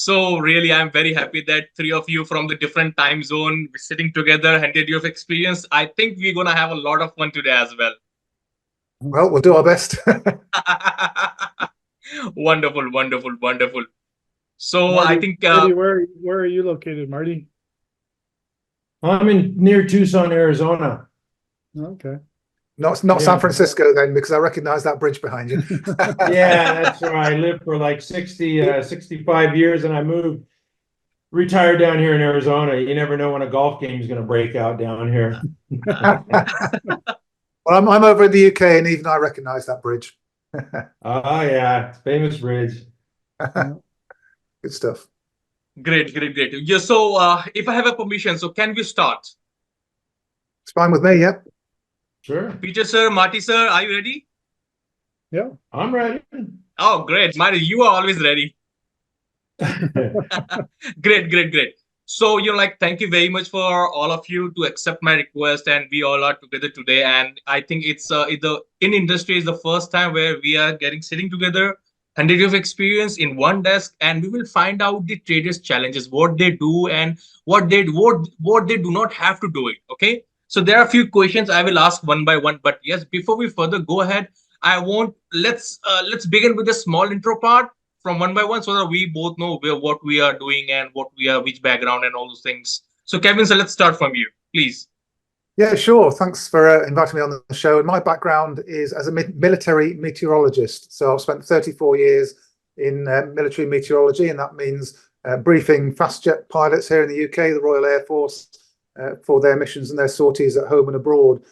So really, I'm very happy that three of you from the different time zone sitting together, 100 years of experience. I think we're gonna have a lot of fun today as well. Well, we'll do our best. Wonderful, wonderful, wonderful. So I Marty, think Marty, where are you located, Marty? I'm in near Tucson, Arizona. Okay. Not Yeah. San Francisco then, because I recognize that bridge behind you. Yeah, that's where I lived for like 65 years, and I retired down here in Arizona. You never know when a golf game is going to break out down here. Well, I'm over in the UK, and even I recognize that bridge. Oh, yeah, famous bridge. Good stuff. great, great, great. Yeah, so if I have a permission, so can we start? It's fine with me, yep. Sure, Peter sir, Marty sir, are you ready? Yeah. I'm ready. Oh, great. Marty, you are always ready. Great, great, great. So, thank you very much for all of you to accept my request, and we all are together today. And I think it's in industry is the first time where we are sitting together, 100 years of experience in one desk, and we will find out the traders' challenges, what they do, and what they do not have to do it. Okay. So there are a few questions I will ask one by one. But yes, before we further go ahead, let's begin with a small intro part from one by one so that we both know what we are doing and which background and all those things. So Kevin, so let's start from you, please. Yeah, sure. Thanks for inviting me on the show. And my background is as a military meteorologist. So I've spent 34 years in military meteorology, and that means briefing fast jet pilots here in the UK, the Royal Air Force, for their missions and their sorties at home and abroad.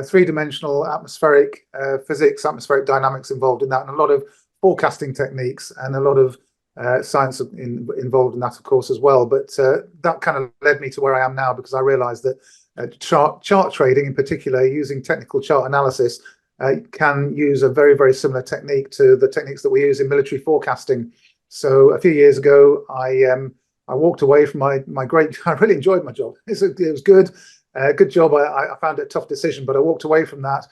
Three-dimensional atmospheric physics, atmospheric dynamics involved in that, and a lot of forecasting techniques and a lot of science involved in that, of course, as well. But that kind of led me to where I am now, because I realized that chart trading in particular, using technical chart analysis, can use a very, very similar technique to the techniques that we use in military forecasting. So a few years ago, I walked away from my great, I really enjoyed my job. It was good. Good job. I found it a tough decision, but I walked away from that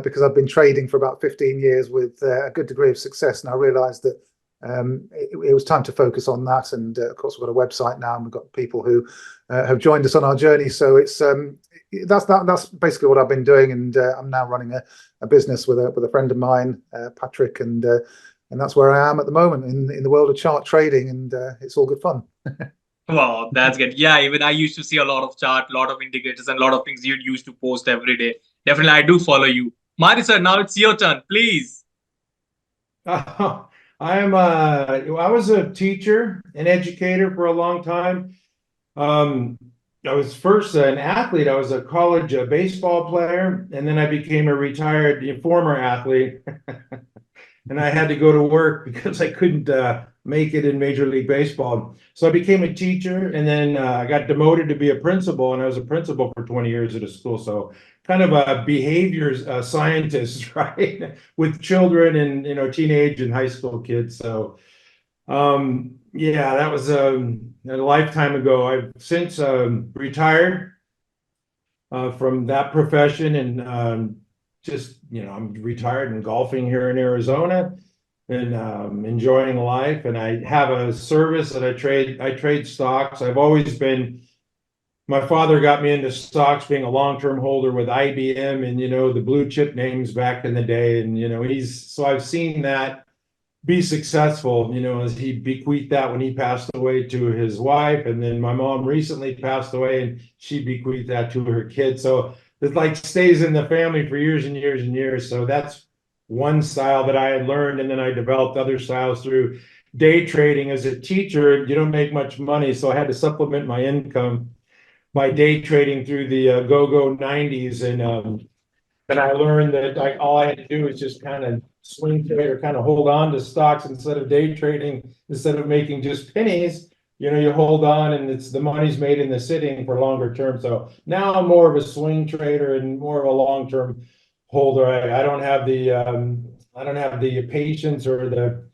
because I've been trading for about 15 years with a good degree of success, and I realized that it was time to focus on that. And of course, we've got a website now, and we've got people who have joined us on our journey. So it's that's basically what I've been doing, and I'm now running a business with a friend of mine, Patrick, and that's where I am at the moment in the world of chart trading, and it's all good fun. Wow, that's good. Yeah, even I used to see a lot of chart, a lot of indicators, and a lot of things you used to post every day. Definitely, I do follow you. Marty sir, now it's your turn, please. I was a teacher and educator for a long time. I was first an athlete. I was a college baseball player, and then I became a retired former athlete. And I had to go to work because I couldn't make it in Major League Baseball. So I became a teacher, and then I got demoted to be a principal, and I was a principal for 20 years at a school. So kind of a behaviors scientist, right, with children and teenage and high school kids. So yeah, that was a lifetime ago. I've since retired from that profession, and I'm retired and golfing here in Arizona, and enjoying life. And I have a service that I trade stocks. My father got me into stocks, being a long-term holder with IBM and the blue chip names back in the day. And so I've seen that be successful, as he bequeathed that when he passed away to his wife. And then my mom recently passed away, and she bequeathed that to her kids. So it like stays in the family for years and years and years. So that's one style that I had learned, and then I developed other styles through day trading. As a teacher, you don't make much money, so I had to supplement my income by day trading through the go-go 90s. And I learned that all I had to do was just kind of swing trade or kind of hold on to stocks instead of day trading. Instead of making just pennies, you hold on, and the money's made in the sitting for longer term. So now I'm more of a swing trader and more of a long-term holder. I don't have the patience or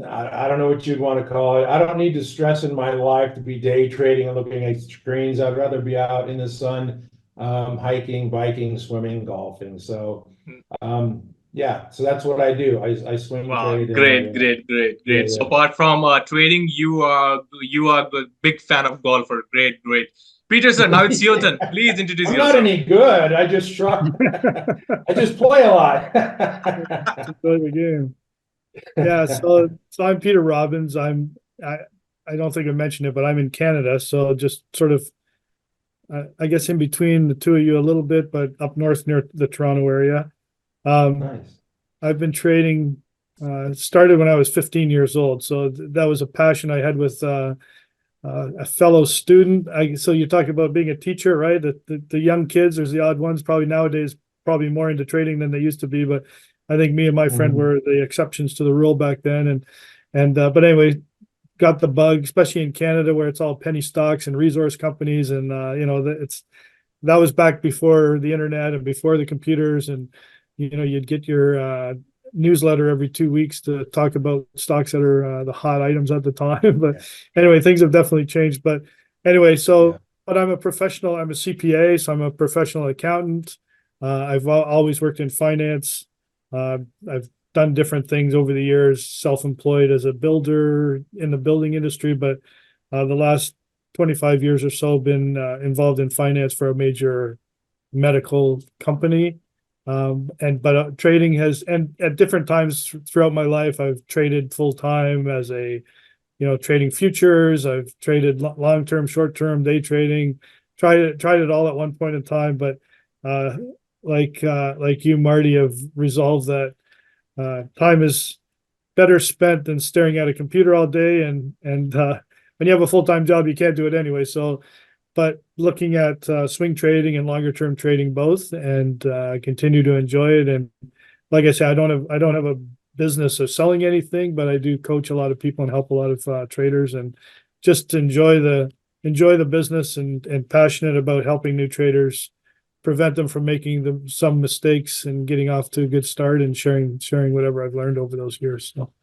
I don't know what you'd want to call it. I don't need the stress in my life to be day trading and looking at screens. I'd rather be out in the sun, hiking, biking, swimming, golfing. So Yeah, so that's what I do. I swing Wow, trade and great, great, great, yeah, great. So yeah. apart from trading, you are a big fan of golfer. Great, great. Peter, sir, now it's your turn. Yeah. Please introduce I'm not yourself. any good. I just struck. I just play a lot. Enjoy the game. Yeah, so I'm Peter Robbins. I I don't think I mentioned it, but I'm in Canada, so just sort of I guess in between the two of you a little bit, but up north near the Toronto area. Nice. I've been trading. Started when I was 15 years old, so that was a passion I had with a fellow student. So you talk about being a teacher, right? The young kids, there's the odd ones, probably nowadays, probably more into trading than they used to be. But I think me and my friend Mhm. were the exceptions to the rule back then. But anyway, got the bug, especially in Canada where it's all penny stocks and resource companies, and that was back before the internet and before the computers, and you'd get your newsletter every 2 weeks to talk about stocks that are the hot items at the time. But anyway, things have definitely changed. But anyway, Yeah. but I'm a professional. I'm a CPA, so I'm a professional accountant. I've always worked in finance. I've done different things over the years, self-employed as a builder in the building industry, but the last 25 years or so been involved in finance for a major medical company. But trading has, and at different times throughout my life, I've traded full time as trading futures. I've traded long term, short term, day trading. Tried it all at one point in time, but uh, like you, Marty, have resolved that time is better spent than staring at a computer all day. And when you have a full time job, you can't do it anyway. So but looking at swing trading and longer term trading both, and continue to enjoy it. And like I said, I don't have a business of selling anything, but I do coach a lot of people and help a lot of traders, and just enjoy the business, and passionate about helping new traders, prevent them from making some mistakes and getting off to a good start, and sharing whatever I've learned over those years. So.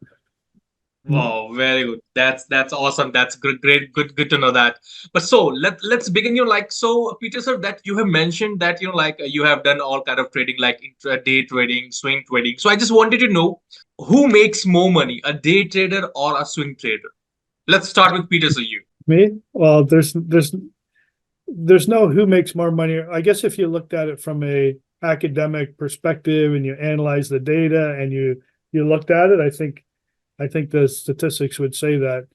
Wow, very good. That's awesome. That's good, great, good to know that. But so let's begin. So Peter sir, that you have mentioned that you have done all kind of trading like intraday trading, swing trading. So I just wanted to know who makes more money, a day trader or a swing trader? Let's start with Peter sir. You. Me? Well, there's no who makes more money. I guess if you looked at it from a academic perspective and you analyze the data and you looked at it, I think the statistics would say that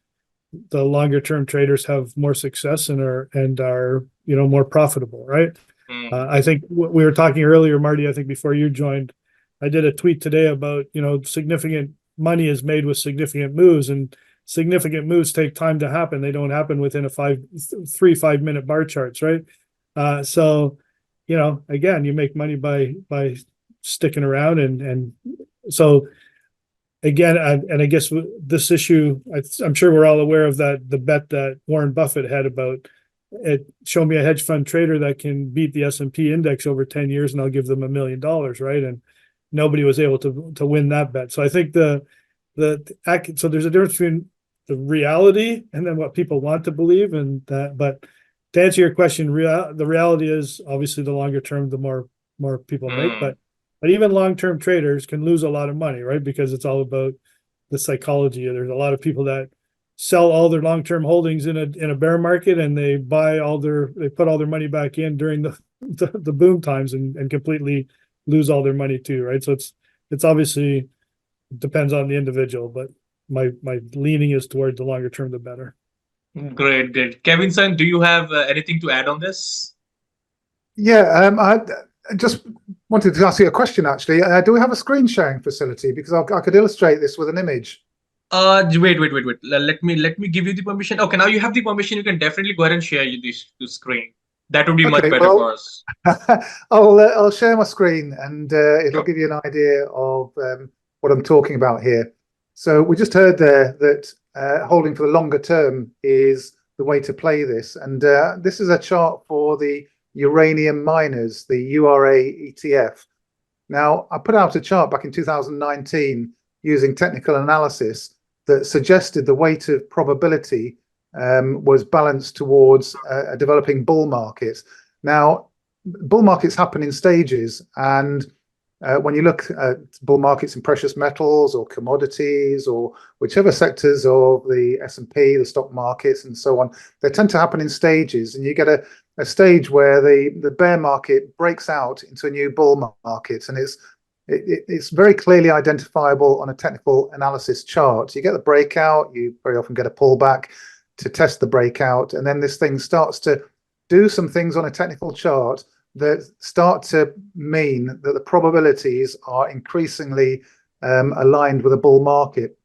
the longer term traders have more success and are more profitable, right? Mm, I think we were talking earlier, Marty. I think before you joined, I did a tweet today about significant money is made with significant moves, and significant moves take time to happen. They don't happen within a 5 minute bar charts, right? So again, you make money by sticking around, and so again, and I guess this issue, I'm sure we're all aware of that, the bet that Warren Buffett had about it. Show me a hedge fund trader that can beat the S&P index over 10 years and I'll give them $1 million, right? And nobody was able to win that bet. So I think so there's a difference between the reality and then what people want to believe, and that. But to answer your question, the reality is obviously the longer term, the more people make. mm, But even long-term traders can lose a lot of money, right? Because it's all about the psychology. There's a lot of people that sell all their long-term holdings in a bear market, and they put all their money back in during the boom times, and completely lose all their money too, right? So it's obviously depends on the individual, but my leaning is toward the longer term, the better. great, great. Kevin son, do you have anything to add on this? Yeah, I just wanted to ask you a question, actually. Do we have a screen sharing facility? Because I could illustrate this with an image. Wait. Let me give you the permission. Okay, now you have the permission. You can definitely go ahead and share the screen. That would be much Okay, better well, for us. I'll share my screen, and it'll Sure. give you an idea of what I'm talking about here. So we just heard there that holding for the longer term is the way to play this, and this is a chart for the uranium miners, the URA ETF. Now, I put out a chart back in 2019 using technical analysis that suggested the weight of probability was balanced towards a developing bull market. Now, bull markets happen in stages, and when you look at bull markets in precious metals or commodities or whichever sectors of the S&P, the stock markets and so on, they tend to happen in stages, and you get a stage where the bear market breaks out into a new bull market, and it's very clearly identifiable on a technical analysis chart. You get the breakout, you very often get a pullback to test the breakout, and then this thing starts to do some things on a technical chart that start to mean that the probabilities are increasingly aligned with a bull market.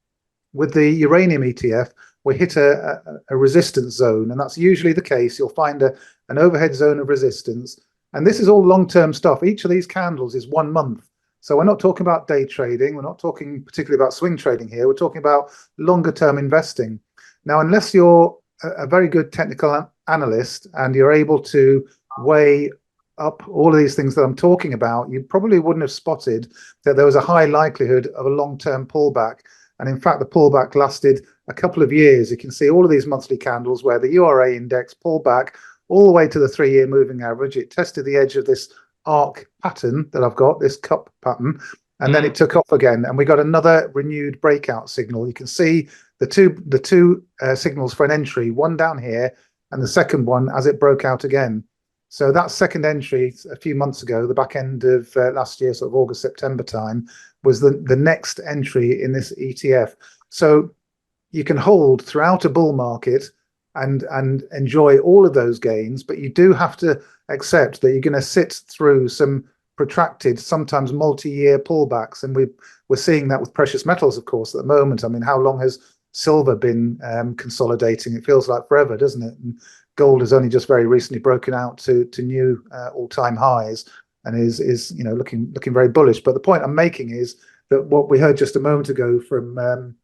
With the uranium ETF, we hit a resistance zone, and that's usually the case. You'll find an overhead zone of resistance, and this is all long-term stuff. Each of these candles is 1 month. So we're not talking about day trading. We're not talking particularly about swing trading here. We're talking about longer-term investing. Now, unless you're a very good technical analyst and you're able to weigh up all of these things that I'm talking about, you probably wouldn't have spotted that there was a high likelihood of a long-term pullback. And in fact, the pullback lasted a couple of years. You can see all of these monthly candles where the URA index pulled back all the way to the 3-year moving average. It tested the edge of this arc pattern that I've got, this cup pattern, and then it took off again. And we got another renewed breakout signal. You can see the two signals for an entry, one down here and the second one as it broke out again. So that second entry a few months ago, the back end of last year, sort of August, September time, was the next entry in this ETF. So you can hold throughout a bull market and enjoy all of those gains, but you do have to accept that you're going to sit through some protracted, sometimes multi-year pullbacks. And we're seeing that with precious metals, of course, at the moment. I mean, how long has silver been consolidating? It feels like forever, doesn't it? And gold has only just very recently broken out to new all-time highs and is looking very bullish. But the point I'm making is that what we heard just a moment ago from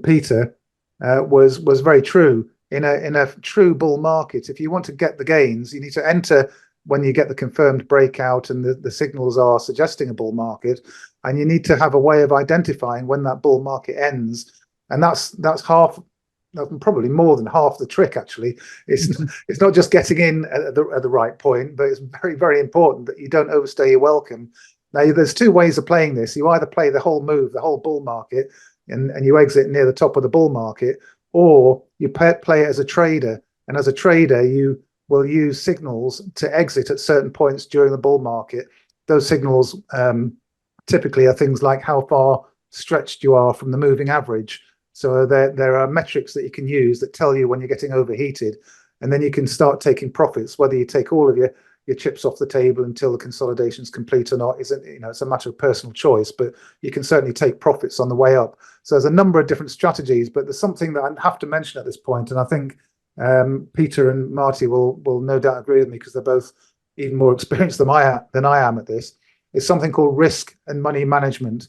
Peter was very true. In a true bull market, if you want to get the gains, you need to enter when you get the confirmed breakout and the signals are suggesting a bull market, and you need to have a way of identifying when that bull market ends. And that's half, probably more than half the trick, actually. It's not just getting in at the right point, but it's very, very important that you don't overstay your welcome. Now, there's two ways of playing this. You either play the whole move, the whole bull market, and you exit near the top of the bull market, or you play it as a trader. And as a trader, you will use signals to exit at certain points during the bull market. Those signals typically are things like how far stretched you are from the moving average. So there are metrics that you can use that tell you when you're getting overheated, and then you can start taking profits. Whether you take all of your chips off the table until the consolidation is complete or not isn't, it's a matter of personal choice, but you can certainly take profits on the way up. So there's a number of different strategies, but there's something that I have to mention at this point, and I think Peter and Marty will no doubt agree with me because they're both even more experienced than I am at this. It's something called risk and money management.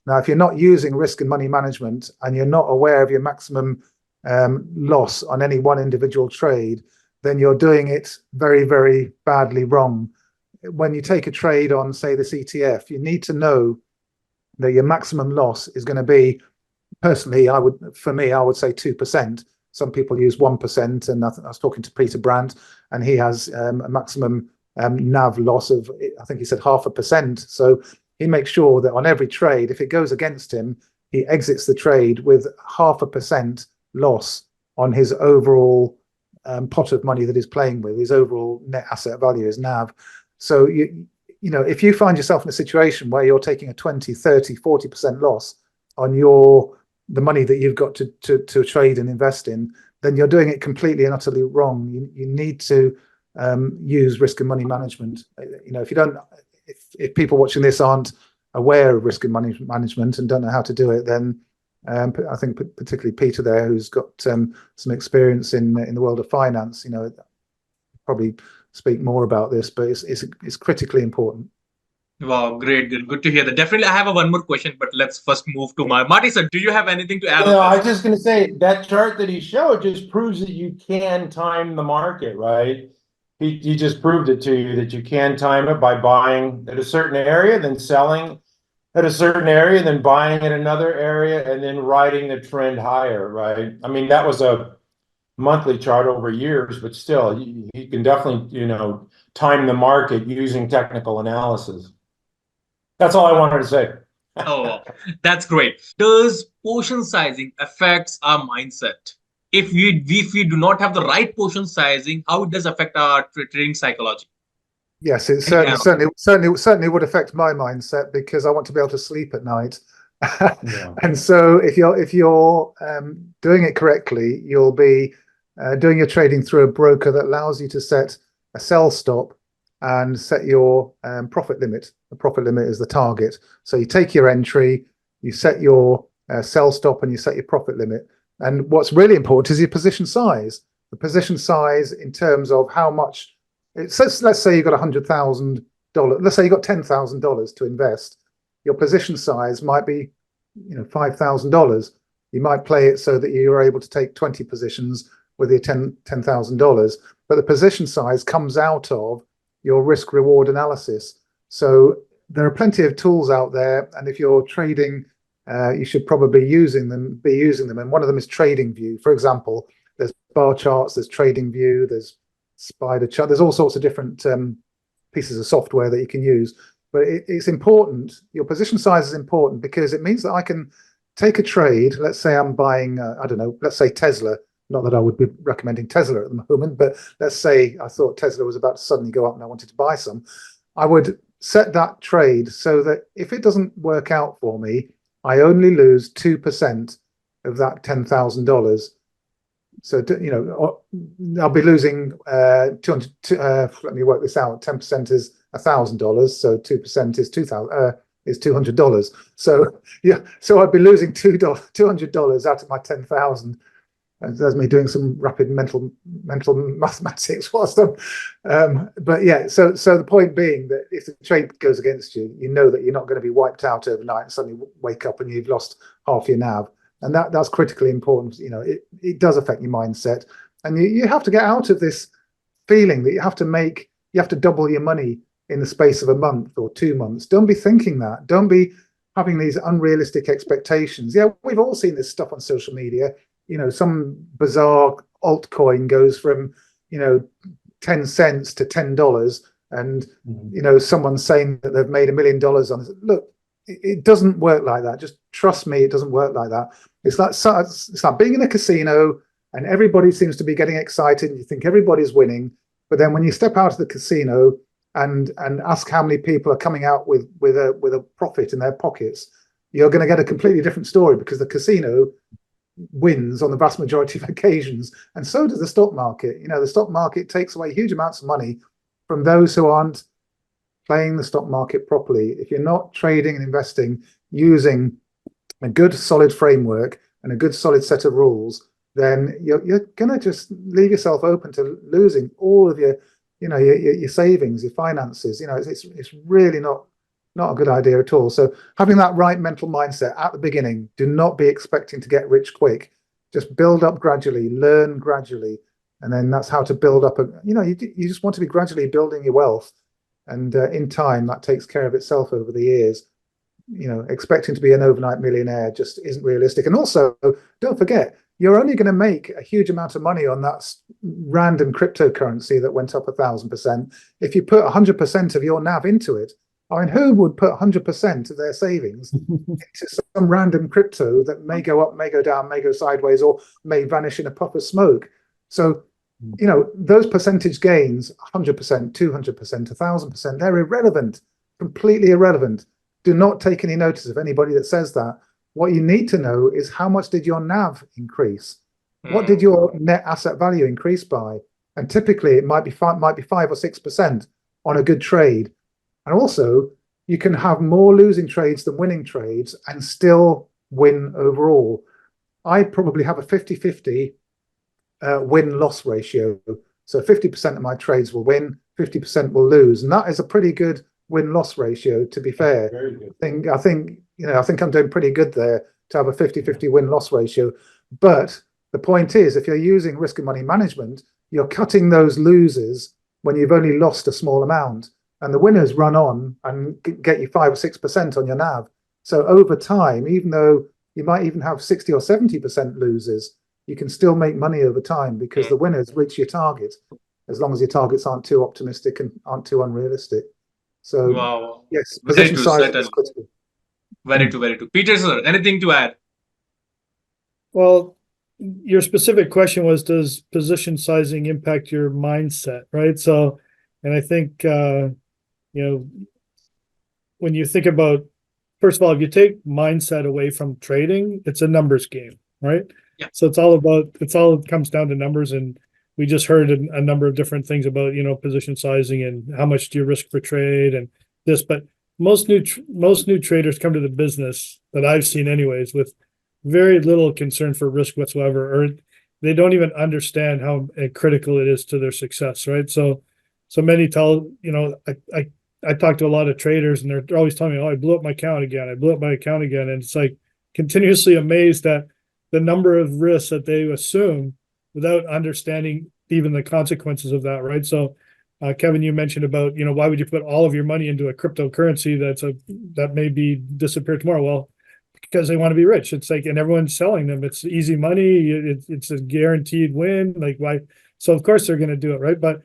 Now, if you're not using risk and money management and you're not aware of your maximum loss on any one individual trade, then you're doing it very, very badly wrong. When you take a trade on, say, this ETF, you need to know that your maximum loss is going to be, personally, I would say 2%. Some people use 1%, and I was talking to Peter Brandt, and he has a maximum NAV loss of, I think he said 0.5%. So he makes sure that on every trade, if it goes against him, he exits the trade with 0.5% loss on his overall pot of money that he's playing with, his overall net asset value, his NAV. So if you find yourself in a situation where you're taking a 20, 30, 40% loss on the money that you've got to trade and invest in, then you're doing it completely and utterly wrong. You need to use risk and money management. If people watching this aren't aware of risk and money management and don't know how to do it, then I think particularly Peter there, who's got some experience in the world of finance, probably speak more about this, but it's critically important. Wow, great. Good to hear that. Definitely, I have one more question, but let's first move to Marty, sir. Do you have anything to add? I was just going to say that chart that he showed just proves that you can time the market, right? He just proved it to you that you can time it by buying at a certain area, then selling at a certain area, then buying at another area, and then riding the trend higher, right? I mean, that was a monthly chart over years, but still, you can definitely, time the market using technical analysis. That's all I wanted to say. Oh, wow. That's great. Does portion sizing affects our mindset? If we do not have the right portion sizing, how it does affect our trading psychology? Yes, it Any certainly would affect my mindset because I want to be able to sleep at night. Yeah. And so if you're doing it correctly, you'll be doing your trading through a broker that allows you to set a sell stop and set your profit limit. The profit limit is the target. So you take your entry, you set your sell stop, and you set your profit limit. And what's really important is your position size. The position size in terms of how much. Let's say you've got $100,000. Let's say you've got $10,000 to invest. Your position size might be, $5,000. You might play it so that you're able to take 20 positions with your $10,000. But the position size comes out of your risk reward analysis. So there are plenty of tools out there, and if you're trading, you should probably be using them. And one of them is TradingView. For example, there's bar charts, there's TradingView, there's spider chart. There's all sorts of different pieces of software that you can use, but it's important. Your position size is important because it means that I can take a trade. Let's say I'm buying, I don't know, let's say Tesla. Not that I would be recommending Tesla at the moment, but let's say I thought Tesla was about to suddenly go up and I wanted to buy some. I would set that trade so that if it doesn't work out for me, I only lose 2% of that $10,000. So, I'll be losing 200. Let me work this out. 10% is $1,000. So 2% is $200. So so I'd be losing $200 out of my 10,000. And there's me doing some rapid mental mathematics whilst but yeah. So the point being that if the trade goes against you, you know that you're not going to be wiped out overnight and suddenly wake up and you've lost half your NAV. And that's critically important. It does affect your mindset, and you have to get out of this feeling that you have to double your money in the space of a month or 2 months. Don't be thinking that. Don't be having these unrealistic expectations. Yeah, we've all seen this stuff on social media. Some bizarre altcoin goes from 10 cents to $10, and someone's saying that they've made $1 million on it. Look, it doesn't work like that. Just trust me, it doesn't work like that. It's like being in a casino and everybody seems to be getting excited and you think everybody's winning, but then when you step out of the casino and ask how many people are coming out with a profit in their pockets, you're going to get a completely different story, because the casino wins on the vast majority of occasions, and so does the stock market. The stock market takes away huge amounts of money from those who aren't playing the stock market properly. If you're not trading and investing using a good solid framework and a good solid set of rules, then you're gonna just leave yourself open to losing all of your savings, your finances. It's really not a good idea at all. So having that right mental mindset at the beginning, do not be expecting to get rich quick. Just build up gradually, learn gradually, and then that's how to build up. You just want to be gradually building your wealth, and in time that takes care of itself over the years. Expecting to be an overnight millionaire just isn't realistic. And also, don't forget, you're only going to make a huge amount of money on that random cryptocurrency that went up 1,000% if you put 100% of your NAV into it. I mean, who would put 100% of their savings into some random crypto that may go up, may go down, may go sideways, or may vanish in a puff of smoke? So, those percentage gains, 100%, 200%, 1,000%, they're irrelevant, completely irrelevant. Do not take any notice of anybody that says that. What you need to know is, how much did your NAV increase? What did your net asset value increase by? And typically it might be 5 or 6% on a good trade. And also, you can have more losing trades than winning trades and still win overall. I probably have a 50-50 win-loss ratio. So 50% of my trades will win, 50% will lose. And that is a pretty good win-loss ratio, to be fair. Very good. I think I'm doing pretty good there to have a 50-50 win-loss ratio. But the point is, if you're using risk and money management, you're cutting those losers when you've only lost a small amount, and the winners run on and get you 5 or 6% on your NAV. So over time, even though you might even have 60 or 70% losers, you can still make money over time, because the winners reach your target, as long as your targets aren't too optimistic and aren't too unrealistic. So Wow. yes, Very position true, sizing is certainly. critical. Very true, very true. Peter, sir, anything to add? Well, your specific question was, does position sizing impact your mindset, right? So, and I think, you know, when you think about, first of all, if you take mindset away from trading, it's a numbers game, right? Yeah. So it comes down to numbers. And we just heard a number of different things about, position sizing and how much do you risk per trade and this, but most new traders come to the business that I've seen anyways with very little concern for risk whatsoever, or they don't even understand how critical it is to their success, right? So many tell, I talk to a lot of traders and they're always telling me, oh, I blew up my account again. I blew up my account again. And it's like continuously amazed at the number of risks that they assume without understanding even the consequences of that, right? So, Kevin, you mentioned about, why would you put all of your money into a cryptocurrency that may be disappear tomorrow? Well, because they want to be rich. It's like, and everyone's selling them. It's easy money. It's a guaranteed win. Like why? So of course they're going to do it, right? But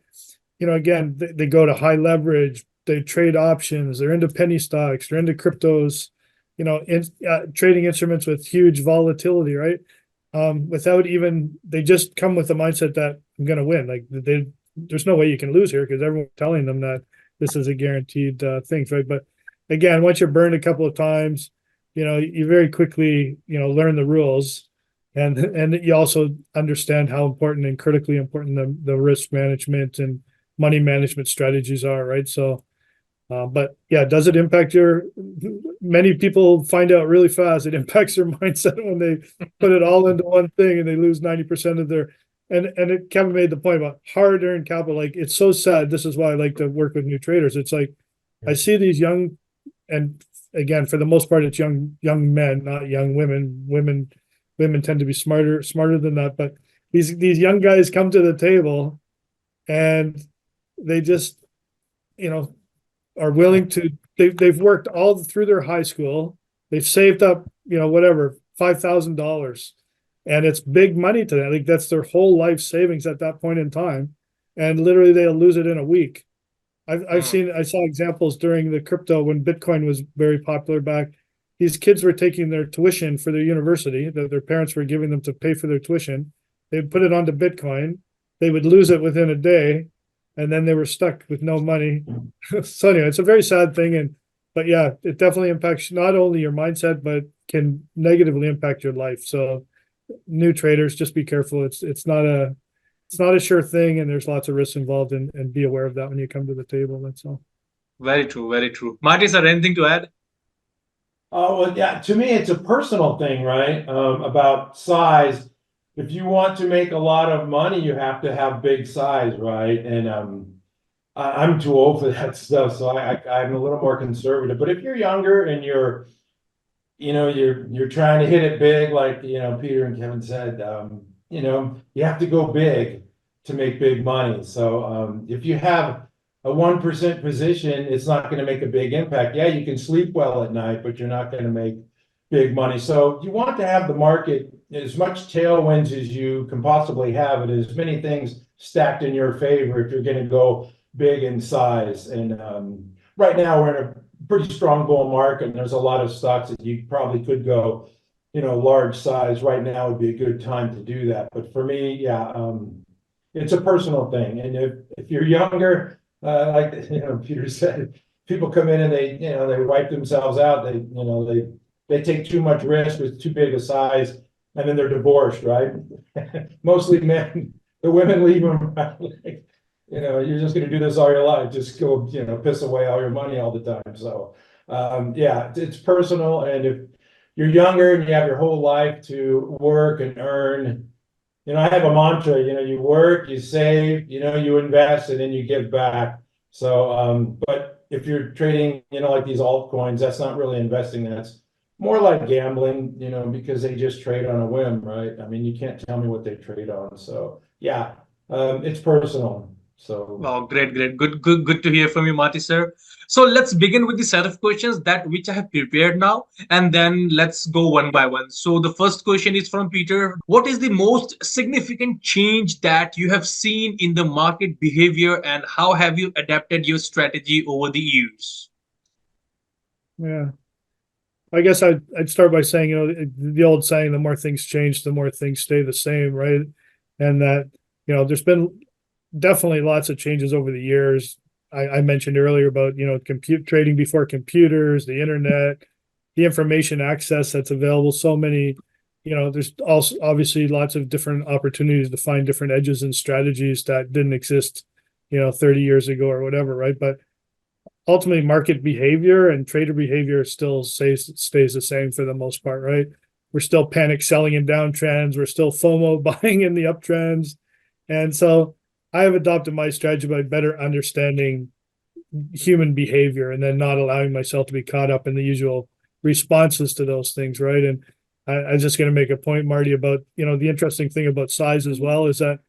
again, they go to high leverage. They trade options. They're into penny stocks. They're into cryptos. Trading instruments with huge volatility, right? They just come with the mindset that I'm going to win. Like there's no way you can lose here because everyone's telling them that this is a guaranteed thing, right? But again, once you're burned a couple of times, you very quickly, learn the rules, and you also understand how important and critically important the risk management and money management strategies are, right? So, but yeah, does it impact many people find out really fast, it impacts their mindset when they put it all into one thing and they lose 90% of their, Kevin made the point about hard-earned capital. Like, it's so sad. This is why I like to work with new traders. It's like, I see these young, and again, for the most part, it's young men, not young women. Women tend to be smarter than that. But these young guys come to the table, and they just, are willing to. They've worked all through their high school. They've saved up, whatever, $5,000, and it's big money to them. Like that's their whole life savings at that point in time, and literally they'll lose it in a week. I saw examples during the crypto when Bitcoin was very popular back. These kids were taking their tuition for their university that their parents were giving them to pay for their tuition. They'd put it onto Bitcoin. They would lose it within a day, and then they were stuck with no money. So anyway, it's a very sad thing. But yeah, it definitely impacts not only your mindset, but can negatively impact your life. So new traders, just be careful. It's not a sure thing, and there's lots of risks involved, and be aware of that when you come to the table. That's all. Very true, very true. Marty, sir, anything to add? Oh, well, yeah, to me, it's a personal thing, right? About size. If you want to make a lot of money, you have to have big size, right? And I'm too old for that stuff, so I'm a little more conservative. But if you're younger and you're trying to hit it big, like Peter and Kevin said, you have to go big to make big money. So if you have a 1% position, it's not going to make a big impact. Yeah, you can sleep well at night, but you're not going to make big money. So you want to have the market as much tailwinds as you can possibly have, and as many things stacked in your favor if you're going to go big in size. And right now we're in a pretty strong bull market, and there's a lot of stocks that you probably could go, large size. Right now would be a good time to do that. But for me, yeah, it's a personal thing. And if you're younger, like Peter said, people come in and they wipe themselves out. They take too much risk with too big a size, and then they're divorced, right? Mostly men. The women leave them. Like, you're just going to do this all your life. Just go, piss away all your money all the time. So, yeah, it's personal. And if you're younger and you have your whole life to work and earn, I have a mantra, you work, you save, you invest, and then you give back. So, but if you're trading, like these altcoins, that's not really investing. That's more like gambling, because they just trade on a whim, right? I mean, you can't tell me what they trade on. So, yeah, it's personal. So Wow, great, great. Good to hear from you, Marty, sir. So let's begin with the set of questions that which I have prepared now, and then let's go one by one. So the first question is from Peter. What is the most significant change that you have seen in the market behavior, and how have you adapted your strategy over the years? Yeah. I guess I'd start by saying, the old saying, the more things change, the more things stay the same, right? And that, there's been definitely lots of changes over the years. I mentioned earlier about, compute trading before computers, the internet, the information access that's available. So many, there's also obviously lots of different opportunities to find different edges and strategies that didn't exist, 30 years ago or whatever, right? But ultimately market behavior and trader behavior still stays the same for the most part, right? We're still panic selling in downtrends. We're still FOMO buying in the uptrends. And so I have adopted my strategy by better understanding human behavior and then not allowing myself to be caught up in the usual responses to those things, right? And I'm just going to make a point, Marty, about, the interesting thing about size as well is that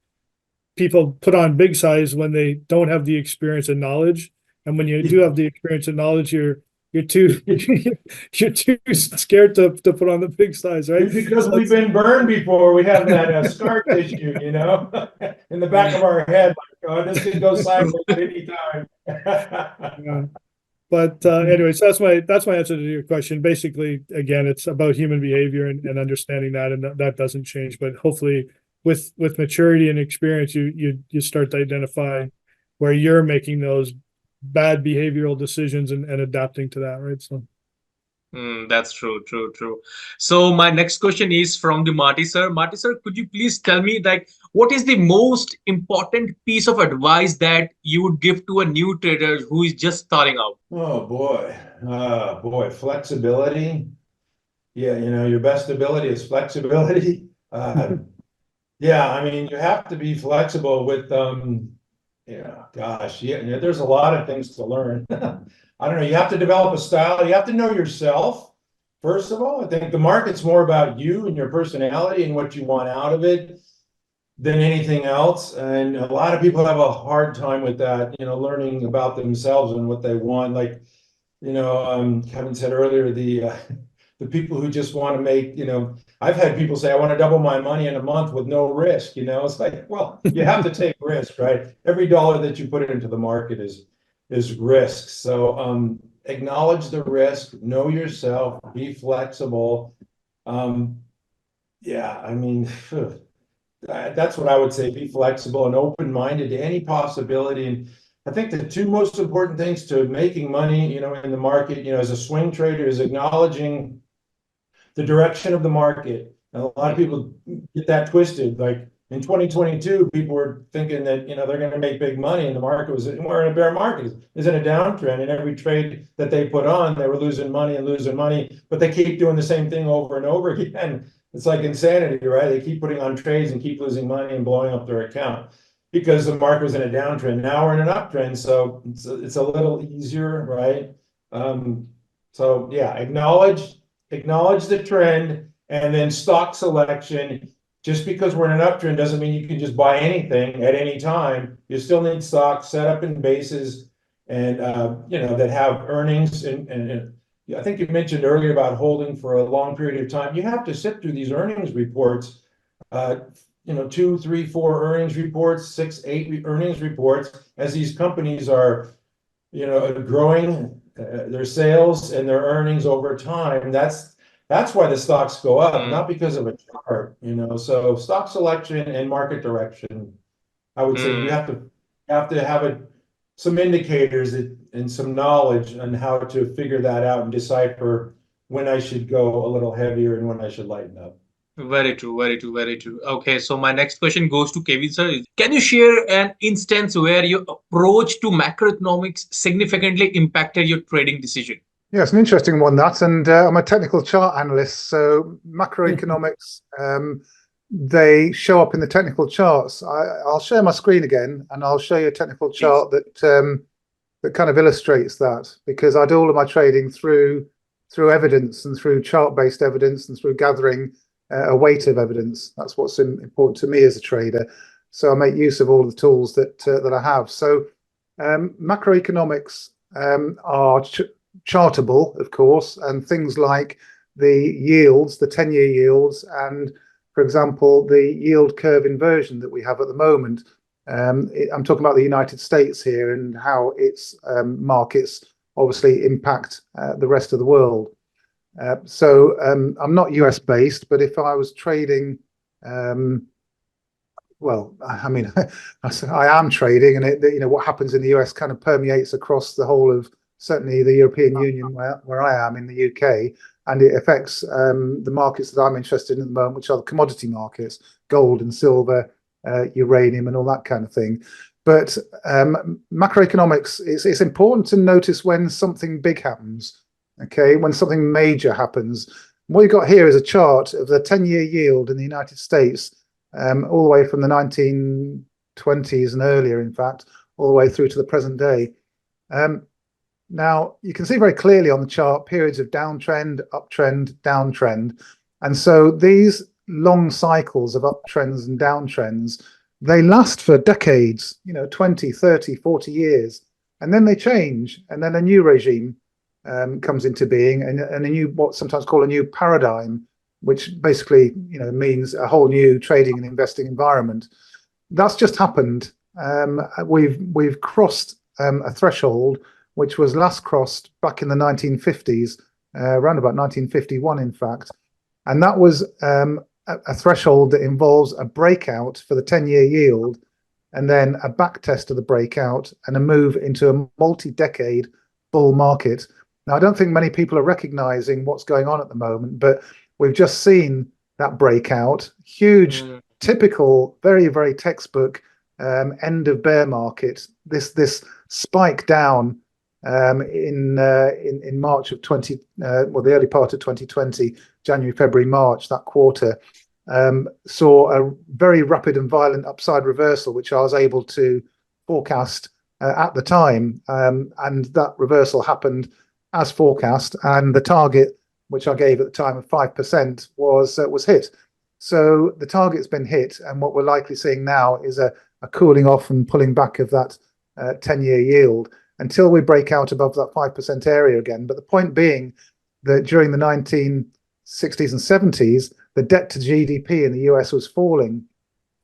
people put on big size when they don't have the experience and knowledge. And when you do have the experience and knowledge, you're too you're too scared to put on the big size, right? because we've been burned before, we have that scar tissue, in the back of our head. Like, oh, this could go sideways at any time. Yeah. But anyways, that's my answer to your question. Basically, again, it's about human behavior and understanding that, and that doesn't change. But hopefully, with maturity and experience, you start to identify where you're making those bad behavioral decisions and adapting to that, right? So That's true. So my next question is from the Marty sir. Marty sir, could you please tell me, like, what is the most important piece of advice that you would give to a new trader who is just starting out? Oh boy, flexibility. Yeah, your best ability is flexibility. Yeah, I mean, you have to be flexible with there's a lot of things to learn. I don't know, you have to develop a style, you have to know yourself. First of all, I think the market's more about you and your personality and what you want out of it than anything else. And a lot of people have a hard time with that, learning about themselves and what they want. Like, Kevin said earlier, the people who just want to make, I've had people say, I want to double my money in a month with no risk. It's like, well, you have to take risk, right? Every dollar that you put into the market is risk. So acknowledge the risk, know yourself, be flexible. Yeah, I mean, that's what I would say. Be flexible and open-minded to any possibility. And I think the two most important things to making money, in the market, as a swing trader, is acknowledging the direction of the market. And a lot of people get that twisted. Like in 2022, people were thinking that, they're going to make big money, and the market we're in a bear market. It's in a downtrend, and every trade that they put on, they were losing money, but they keep doing the same thing over and over again. It's like insanity, right? They keep putting on trades and keep losing money and blowing up their account because the market was in a downtrend. Now we're in an uptrend, so it's a little easier, right? So yeah, acknowledge the trend, and then stock selection. Just because we're in an uptrend doesn't mean you can just buy anything at any time. You still need stocks set up in bases and that have earnings and I think you mentioned earlier about holding for a long period of time. You have to sit through these earnings reports, 2, 3, 4 earnings reports, 6, 8 earnings reports, as these companies are, growing their sales and their earnings over time. That's why the stocks go up, not because of a chart, So stock selection and market direction, I would say you have to have some indicators and some knowledge on how to figure that out and decipher when I should go a little heavier and when I should lighten up. Very true. Okay, so my next question goes to Kevin sir. Can you share an instance where your approach to macroeconomics significantly impacted your trading decision? Yeah, it's an interesting one, that. And I'm a technical chart analyst, so macroeconomics, they show up in the technical charts. I'll share my screen again, and I'll show you a technical chart that kind of illustrates that, because I do all of my trading through evidence and through chart-based evidence and through gathering a weight of evidence. That's what's important to me as a trader. So I make use of all of the tools that I have. So macroeconomics are chartable, of course, and things like the yields, the 10-year yields, and for example, the yield curve inversion that we have at the moment. I'm talking about the United States here and how its markets obviously impact the rest of the world. So I'm not US based, but if I was trading, well, I mean, I am trading, and what happens in the US kind of permeates across the whole of certainly the European Union where I am in the UK, and it affects the markets that I'm interested in at the moment, which are the commodity markets, gold and silver, uranium, and all that kind of thing. But macroeconomics, it's important to notice when something big happens, okay, when something major happens. What you've got here is a chart of the 10-year yield in the United States, all the way from the 1920s and earlier, in fact, all the way through to the present day. Now, you can see very clearly on the chart periods of downtrend, uptrend, downtrend. And so these long cycles of uptrends and downtrends, they last for decades, 20, 30, 40 years. And then they change. And then a new regime comes into being, and a new, what's sometimes called a new paradigm, which basically, means a whole new trading and investing environment. That's just happened. We've crossed a threshold which was last crossed back in the 1950s, around about 1951, in fact. And that was a threshold that involves a breakout for the 10-year yield, and then a back test of the breakout and a move into a multi-decade bull market. Now, I don't think many people are recognizing what's going on at the moment, but we've just seen that breakout, huge, typical, very, very textbook end of bear market. This spike down in March of the early part of 2020, January, February, March, that quarter, saw a very rapid and violent upside reversal, which I was able to forecast at the time, and that reversal happened as forecast, and the target, which I gave at the time of 5%, was hit. So the target's been hit, and what we're likely seeing now is a cooling off and pulling back of that 10-year yield until we break out above that 5% area again. But the point being that during the 1960s and 70s, the debt to GDP in the US was falling.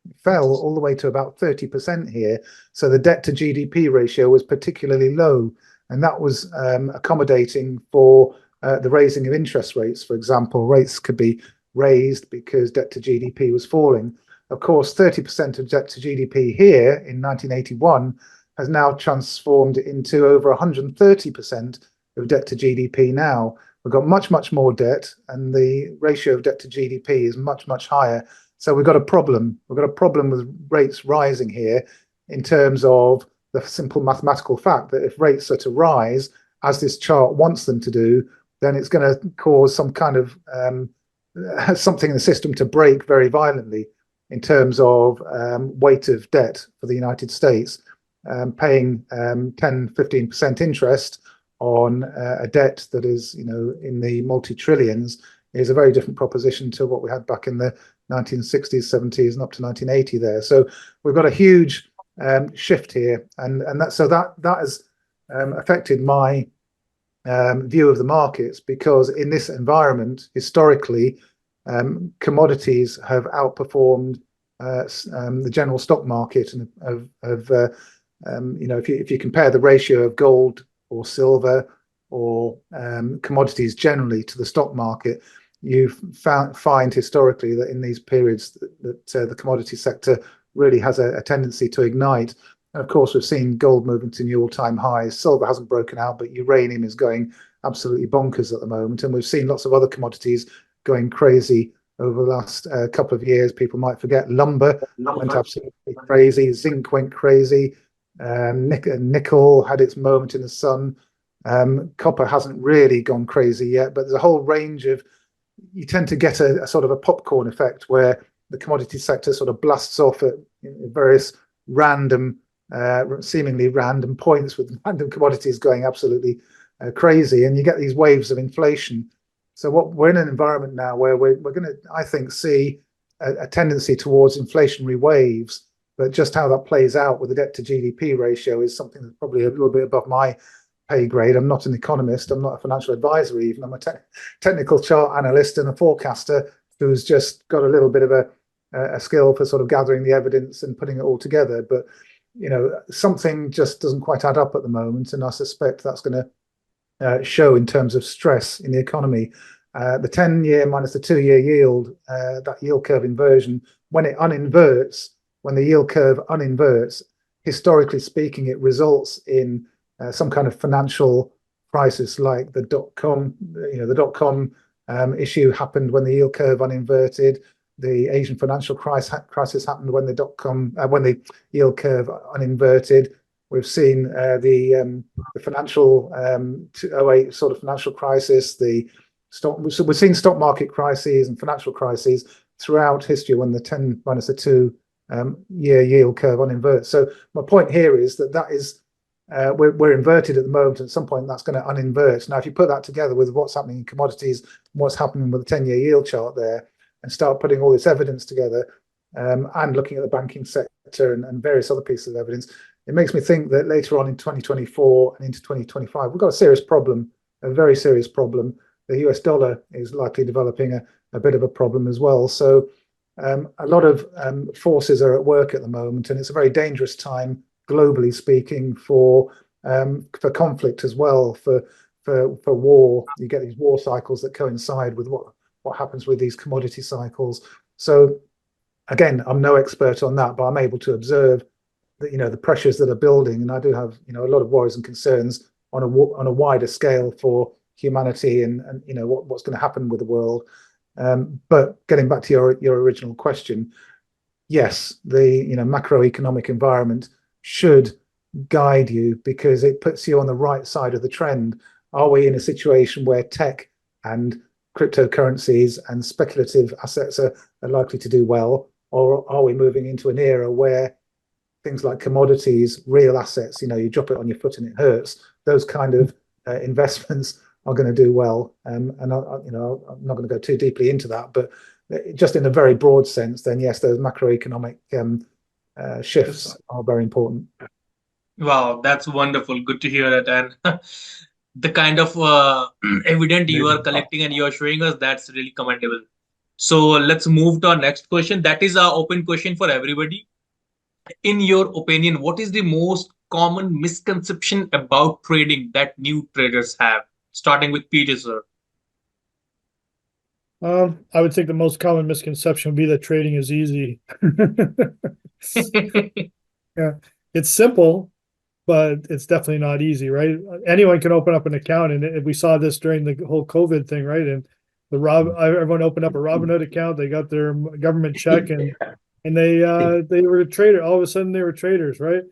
It fell all the way to about 30% here. So the debt to GDP ratio was particularly low, and that was accommodating for the raising of interest rates. For example, rates could be raised because debt to GDP was falling. Of course, 30% of debt to GDP here in 1981 has now transformed into over 130% of debt to GDP now. We've got much, much more debt, and the ratio of debt to GDP is much, much higher. So we've got a problem. We've got a problem with rates rising here in terms of the simple mathematical fact that if rates are to rise, as this chart wants them to do, then it's going to cause some kind of something in the system to break very violently in terms of weight of debt for the United States. Paying 10-15% interest on a debt that is, in the multi-trillions is a very different proposition to what we had back in the 1960s, 70s, and up to 1980 there. So we've got a huge shift here, and that has affected my view of the markets, because in this environment, historically, commodities have outperformed the general stock market, and if you compare the ratio of gold or silver or commodities generally to the stock market, you find historically that in these periods that the commodity sector really has a tendency to ignite. And of course, we've seen gold moving to new all-time highs. Silver hasn't broken out, but uranium is going absolutely bonkers at the moment. And we've seen lots of other commodities going crazy over the last couple of years. People might forget lumber went absolutely crazy. Zinc went crazy. Nickel had its moment in the sun. Copper hasn't really gone crazy yet, but there's a whole range of, you tend to get a sort of a popcorn effect where the commodity sector sort of blasts off at various random, seemingly random points, with random commodities going absolutely crazy, and you get these waves of inflation. So we're in an environment now where we're going to, I think, see a tendency towards inflationary waves, but just how that plays out with the debt to GDP ratio is something that's probably a little bit above my pay grade. I'm not an economist. I'm not a financial advisor even. I'm a technical chart analyst and a forecaster who's just got a little bit of a skill for sort of gathering the evidence and putting it all together. But, you know, something just doesn't quite add up at the moment. And I suspect that's going to show in terms of stress in the economy. The 10-year minus the 2-year yield, that yield curve inversion, when it uninverts, when the yield curve uninverts, historically speaking, it results in some kind of financial crisis, like the dot-com. You know, the dot-com issue happened when the yield curve uninverted. The Asian financial crisis happened when the when the yield curve uninverted. We've seen the financial 2008 sort of financial crisis. We've seen stock market crises and financial crises throughout history when the 10 minus the 2-year yield curve uninverts. So my point here is that is we're inverted at the moment. At some point, that's going to uninvert. Now, if you put that together with what's happening in commodities, and what's happening with the 10-year yield chart there, and start putting all this evidence together, and looking at the banking sector and various other pieces of evidence, it makes me think that later on in 2024 and into 2025, we've got a serious problem, a very serious problem. The US dollar is likely developing a bit of a problem as well. So a lot of forces are at work at the moment, and it's a very dangerous time, globally speaking, for conflict as well, for war. You get these war cycles that coincide with what happens with these commodity cycles. So again, I'm no expert on that, but I'm able to observe that, you know, the pressures that are building, and I do have, you know, a lot of worries and concerns on a wider scale for humanity and you know what's going to happen with the world. But getting back to your original question, yes, the, you know, macroeconomic environment should guide you because it puts you on the right side of the trend. Are we in a situation where tech and cryptocurrencies and speculative assets are likely to do well, or are we moving into an era where things like commodities, real assets, you know, you drop it on your foot and it hurts, those kind of investments are going to do well? And you know, I'm not going to go too deeply into that, but just in a very broad sense, then yes, those macroeconomic shifts are very important. Wow, that's wonderful. Good to hear that. And the kind of evidence you are collecting and you are showing us, that's really commendable. So let's move to our next question. That is our open question for everybody. In your opinion, what is the most common misconception about trading that new traders have? Starting with Peter, sir. I would think the most common misconception would be that trading is easy. Yeah, it's simple, but it's definitely not easy, right? Anyone can open up an account, and we saw this during the whole COVID thing, right? And everyone opened up a Robinhood account, they got their government check, and they were a trader. All of a sudden, they were traders, right?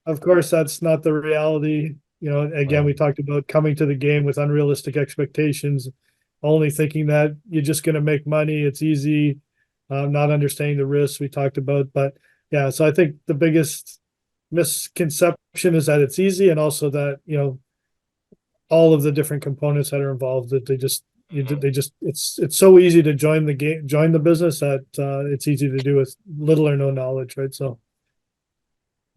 Of course, that's not the reality. You know, again, we talked about coming to the game with unrealistic expectations, only thinking that you're just going to make money. It's easy, not understanding the risks we talked about. But yeah, so I think the biggest misconception is that it's easy, and also that, you know, all of the different components that are involved, that it's so easy to join the game, join the business, that it's easy to do with little or no knowledge, right? So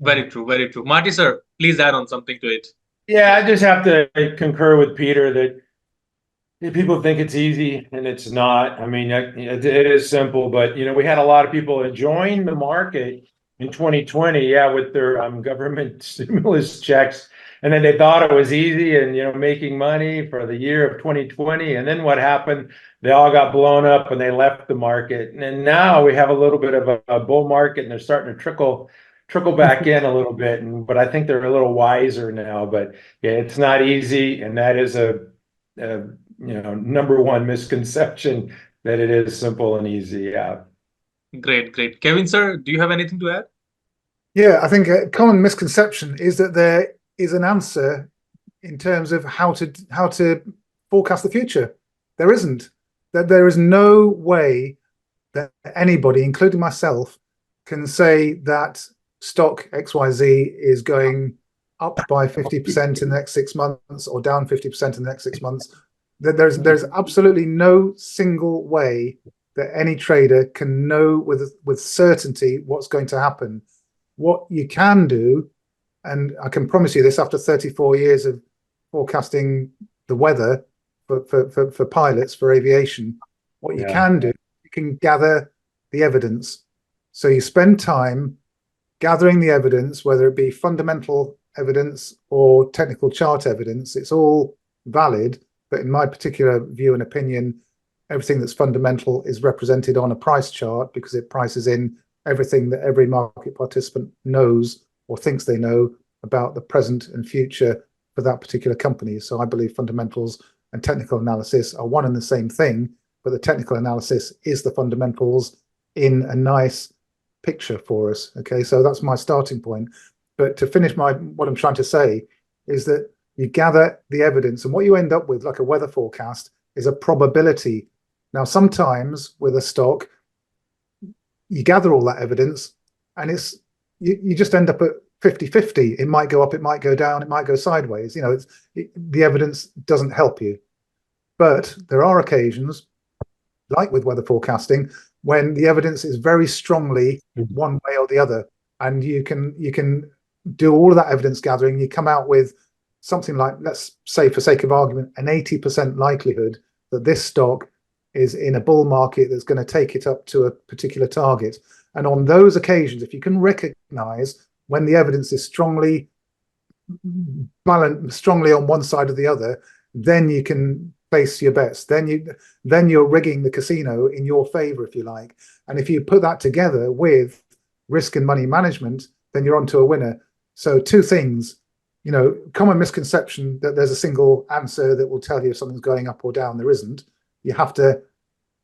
very true, very true. Marty, sir, please add on something to it. Yeah, I just have to concur with Peter that people think it's easy, and it's not. I mean, it is simple, but, you know, we had a lot of people enjoying the market in 2020, yeah, with their government stimulus checks, and then they thought it was easy and, you know, making money for the year of 2020. And then what happened? They all got blown up and they left the market. And now we have a little bit of a bull market, and they're starting to trickle back in a little bit. But I think they're a little wiser now. But yeah, it's not easy, and that is a you know, number one misconception, that it is simple and easy. Yeah. Great, great. Kevin, sir, do you have anything to add? Yeah, I think a common misconception is that there is an answer in terms of how to forecast the future. There isn't. That there is no way that anybody, including myself, can say that stock XYZ is going up by 50% in the next 6 months or down 50% in the next 6 months. There's absolutely no single way that any trader can know with certainty what's going to happen. What you can do, and I can promise you this after 34 years of forecasting the weather for pilots, for aviation, what you can do, you can gather the evidence. So you spend time gathering the evidence, whether it be fundamental evidence or technical chart evidence. It's all valid, but in my particular view and opinion, everything that's fundamental is represented on a price chart because it prices in everything that every market participant knows or thinks they know about the present and future for that particular company. So I believe fundamentals and technical analysis are one and the same thing, but the technical analysis is the fundamentals in a nice picture for us. Okay, so that's my starting point. But to finish what I'm trying to say is that you gather the evidence, and what you end up with, like a weather forecast, is a probability. Now, sometimes with a stock, you gather all that evidence and you just end up at 50-50. It might go up, it might go down, it might go sideways. The evidence doesn't help you. But there are occasions, like with weather forecasting, when the evidence is very strongly one way or the other, and you can do all of that evidence gathering. You come out with something like, let's say for sake of argument, an 80% likelihood that this stock is in a bull market that's going to take it up to a particular target. And on those occasions, if you can recognize when the evidence is strongly balanced, strongly on one side or the other, then you can place your bets. Then you're rigging the casino in your favor, if you like. And if you put that together with risk and money management, then you're onto a winner. So two things, common misconception that there's a single answer that will tell you if something's going up or down. There isn't. You have to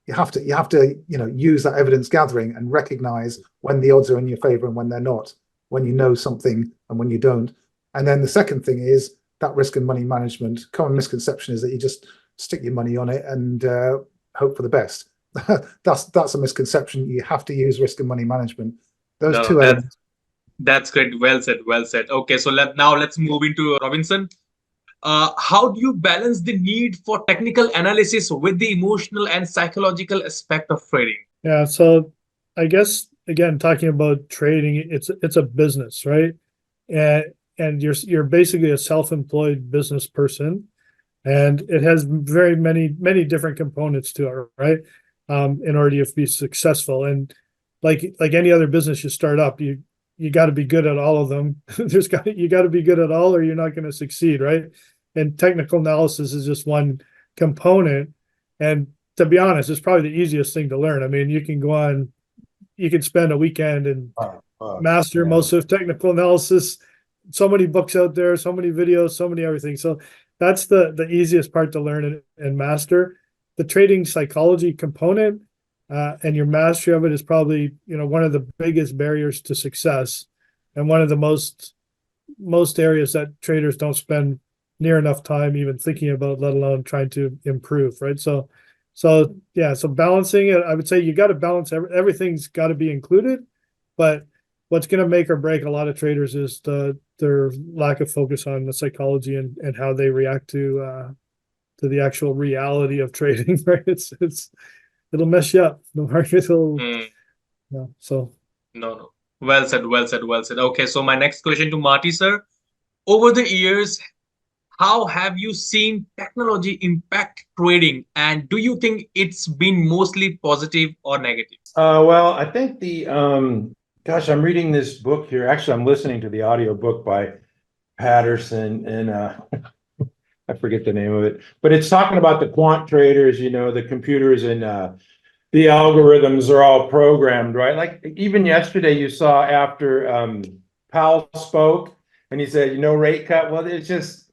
use that evidence gathering and recognize when the odds are in your favor and when they're not, when you know something and when you don't. And then the second thing is that risk and money management. Common misconception is that you just stick your money on it and hope for the best. That's a misconception. You have to use risk and money management. Those two elements. That's great. Well said. Well said. Okay, so let's move into Robinson. How do you balance the need for technical analysis with the emotional and psychological aspect of trading? Yeah, so I guess again, talking about trading, it's a business, right? And you're basically a self-employed business person, and it has very many different components to it, right? In order to be successful, and like any other business you start up, you got to be good at all of them. You got to be good at all, or you're not going to succeed, right? And technical analysis is just one component. And to be honest, it's probably the easiest thing to learn. I mean, you can spend a weekend and master most of technical analysis. So many books out there, so many videos, so many everything. So that's the easiest part to learn and master. The trading psychology component and your mastery of it is probably one of the biggest barriers to success, and one of the most areas that traders don't spend near enough time even thinking about, let alone trying to improve, right? So balancing it, I would say you got to balance everything's got to be included, but what's going to make or break a lot of traders is their lack of focus on the psychology and how they react to the actual reality of trading, right? It'll mess you up. The market will. No. Well said. Okay, so my next question to Marty, sir. Over the years, how have you seen technology impact trading, and do you think it's been mostly positive or negative? Well, I think I'm reading this book here. Actually, I'm listening to the audio book by Patterson, and I forget the name of it, but it's talking about the quant traders, the computers and the algorithms are all programmed, right? Like even yesterday you saw after Powell spoke and he said, rate cut. Well, it's just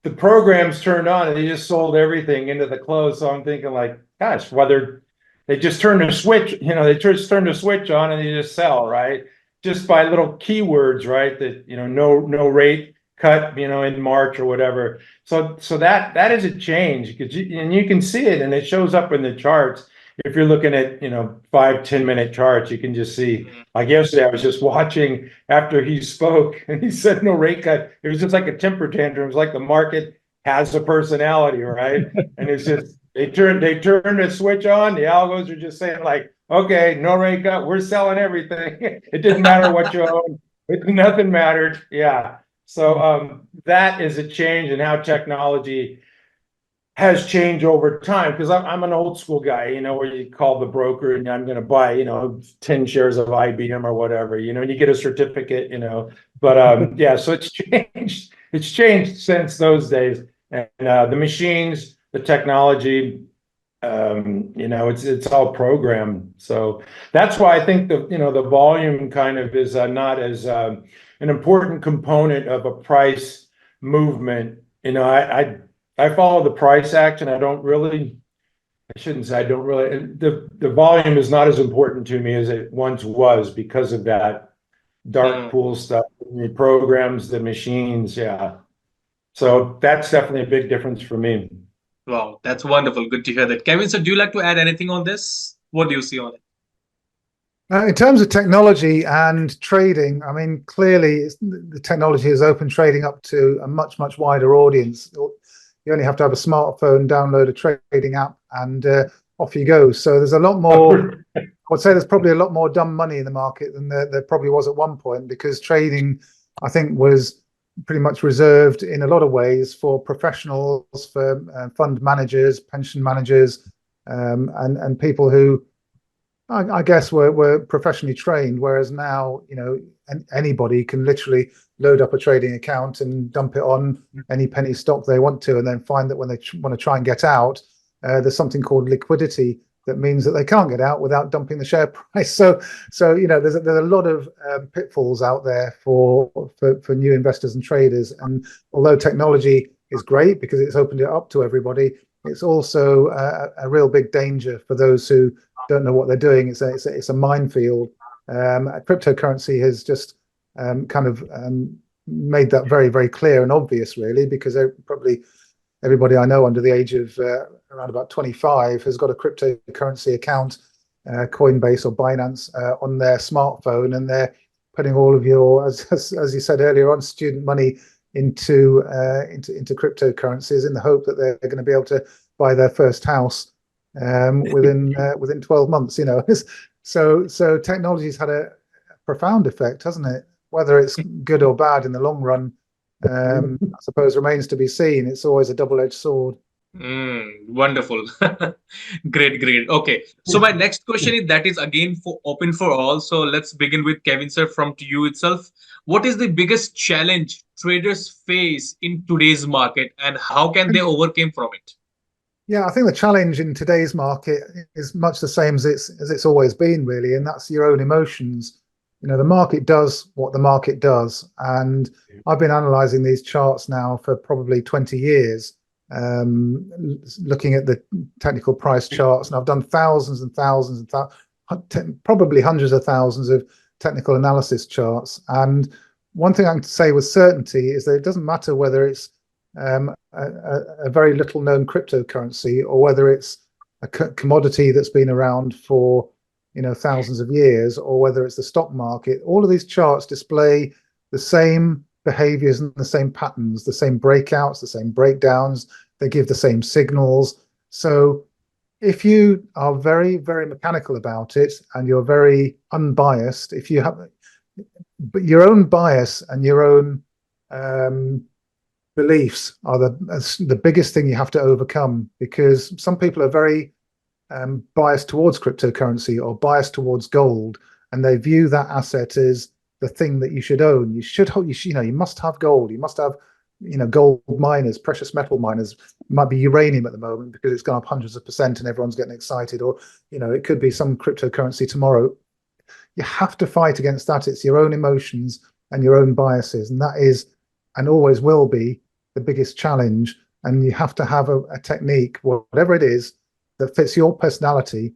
the programs turned on and they just sold everything into the close. So I'm thinking like, gosh, whether they just turned a switch, they just turned a switch on and they just sell, right? Just by little keywords, right? That, no rate cut, in March or whatever. So that is a change because you can see it and it shows up in the charts. If you're looking at, 5-10 minute charts, you can just see, like yesterday, I was just watching after he spoke and he said no rate cut. It was just like a temper tantrum. It was like the market has a personality, right? And it's just, They turn the switch on. The algos are just saying like, okay, no rate cut. We're selling everything. It didn't matter what you own. Nothing mattered. Yeah. So that is a change in how technology has changed over time, because I'm an old school guy, where you call the broker and I'm going to buy, 10 shares of IBM or whatever, and you get a certificate, but yeah, so it's changed. It's changed since those days, and the machines, the technology, it's all programmed. So that's why I think the volume kind of is not as an important component of a price movement. I follow the price action. I shouldn't say I don't really, the volume is not as important to me as it once was because of that dark pool stuff, the programs, the machines. Yeah. So that's definitely a big difference for me. Wow, that's wonderful. Good to hear that. Kevin, so do you like to add anything on this? What do you see on it? In terms of technology and trading, I mean, clearly the technology has opened trading up to a much, much wider audience. You only have to have a smartphone, download a trading app, and off you go. So there's a lot more, I would say there's probably a lot more dumb money in the market than there probably was at one point, because trading, I think, was pretty much reserved in a lot of ways for professionals, for fund managers, pension managers, and people who I guess were professionally trained, whereas now, anybody can literally load up a trading account and dump it on any penny stock they want to, and then find that when they want to try and get out, there's something called liquidity that means that they can't get out without dumping the share price. So there's a lot of pitfalls out there for new investors and traders. And although technology is great because it's opened it up to everybody, it's also a real big danger for those who don't know what they're doing. It's a minefield. Cryptocurrency has just kind of made that very, very clear and obvious, really, because probably everybody I know under the age of around about 25 has got a cryptocurrency account, Coinbase or Binance, on their smartphone, and they're putting all of your, as you said earlier on, student money into cryptocurrencies in the hope that they're going to be able to buy their first house within 12 months. So technology's had a profound effect, hasn't it? Whether it's good or bad in the long run, I suppose remains to be seen. It's always a double-edged sword. Wonderful. Great. Okay, so my next question is again open for all. So let's begin with Kevin sir, from to you itself. What is the biggest challenge traders face in today's market, and how can they overcome from it? Yeah, I think the challenge in today's market is much the same as it's always been, really, and that's your own emotions. The market does what the market does, and I've been analysing these charts now for probably 20 years, looking at the technical price charts, and I've done thousands and thousands and probably hundreds of thousands of technical analysis charts. And one thing I can say with certainty is that it doesn't matter whether it's a very little known cryptocurrency or whether it's a commodity that's been around for thousands of years, or whether it's the stock market. All of these charts display the same behaviors and the same patterns, the same breakouts, the same breakdowns. They give the same signals. So if you are very, very mechanical about it and you're very unbiased, if you have but your own bias and your own beliefs are the biggest thing you have to overcome, because some people are very biased towards cryptocurrency or biased towards gold, and they view that asset as the thing that you should own. You must have gold. You must have gold miners, precious metal miners. It might be uranium at the moment because it's gone up hundreds of % and everyone's getting excited, or it could be some cryptocurrency tomorrow. You have to fight against that. It's your own emotions and your own biases, and that is and always will be the biggest challenge. And you have to have a technique, whatever it is, that fits your personality.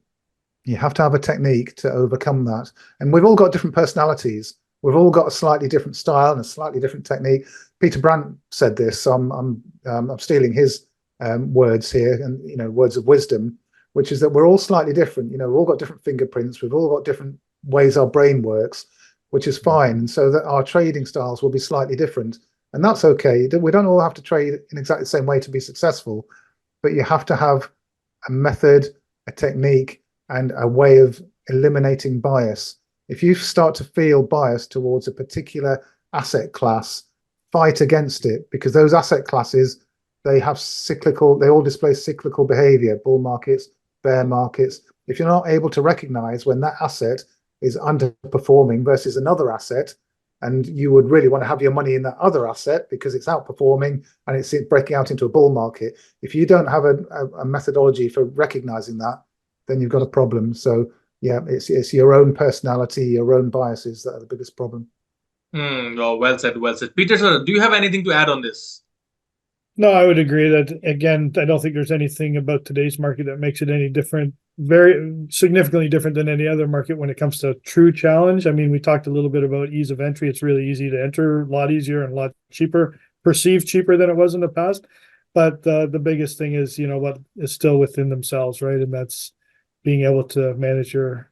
You have to have a technique to overcome that. And we've all got different personalities. We've all got a slightly different style and a slightly different technique. Peter Brandt said this. So I'm stealing his words here, and words of wisdom, which is that we're all slightly different. We've all got different fingerprints. We've all got different ways our brain works, which is fine. And so that our trading styles will be slightly different, and that's okay. We don't all have to trade in exactly the same way to be successful, but you have to have a method, a technique, and a way of eliminating bias. If you start to feel bias towards a particular asset class, fight against it, because those asset classes, they all display cyclical behavior, bull markets, bear markets. If you're not able to recognize when that asset is underperforming versus another asset, and you would really want to have your money in that other asset because it's outperforming and it's breaking out into a bull market. If you don't have a methodology for recognizing that, then you've got a problem. So yeah, it's your own personality, your own biases that are the biggest problem. Oh, well said, well said. Peter, sir, do you have anything to add on this? No, I would agree that, again, I don't think there's anything about today's market that makes it any different, very significantly different than any other market when it comes to true challenge. I mean, we talked a little bit about ease of entry. It's really easy to enter, a lot easier and a lot cheaper, perceived cheaper than it was in the past. But the biggest thing is, what is still within themselves, right? And that's being able to manage your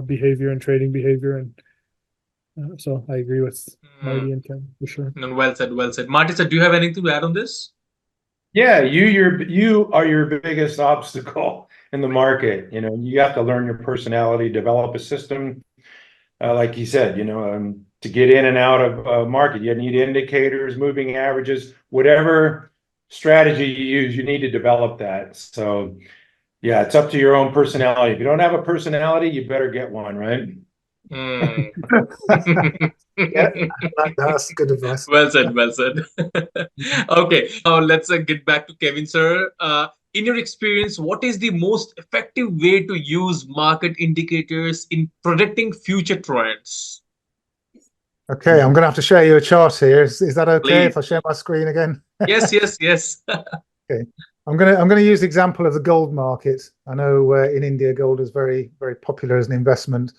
behavior and trading behavior. And so I agree with Marty and Ken for sure. No, well said, well said. Marty, sir, do you have anything to add on this? Yeah, you are your biggest obstacle in the market. You have to learn your personality, develop a system, like you said. To get in and out of a market, you need indicators, moving averages, whatever strategy you use, you need to develop that. So, yeah, it's up to your own personality. If you don't have a personality, you better get one, right? Yeah, that's good advice. Well said, well said. Okay, now let's get back to Kevin, sir. In your experience, what is the most effective way to use market indicators in predicting future trends? Okay, I'm going to have to share you a chart here. Is that okay if I Please. share my screen again? Yes, yes, yes. Okay, I'm going to use the example of the gold market. I know in India, gold is very, very popular as an investment.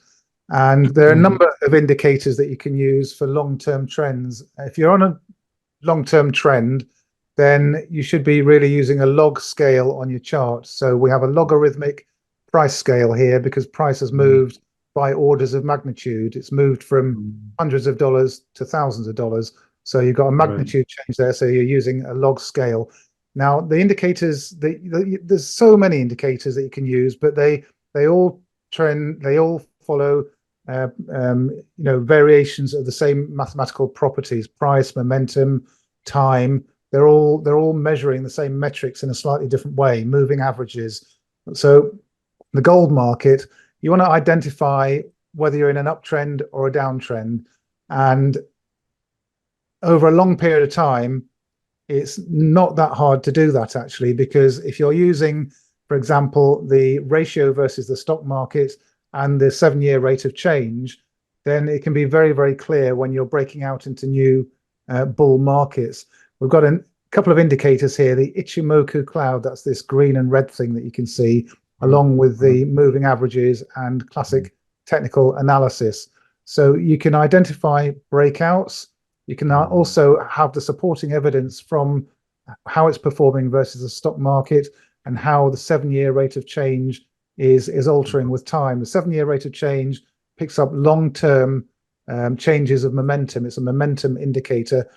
And there are a number of indicators that you can use for long-term trends. If you're on a long-term trend, then you should be really using a log scale on your chart. So we have a logarithmic price scale here because price has moved by orders of magnitude. It's moved from hundreds of dollars to thousands of dollars. So you've got a magnitude change there. So you're using a log scale. Now, the indicators, there's so many indicators that you can use, but they all follow variations of the same mathematical properties: price, momentum, time. They're all measuring the same metrics in a slightly different way, moving averages. So the gold market, you want to identify whether you're in an uptrend or a downtrend, and over a long period of time, it's not that hard to do that actually, because if you're using, for example, the ratio versus the stock market and the 7-year rate of change, then it can be very, very clear when you're breaking out into new bull markets. We've got a couple of indicators here, the Ichimoku cloud, that's this green and red thing that you can see, along with the moving averages and classic technical analysis. So you can identify breakouts. You can also have the supporting evidence from how it's performing versus the stock market and how the 7-year rate of change is altering with time. The 7-year rate of change picks up long-term changes of momentum. It's a momentum indicator,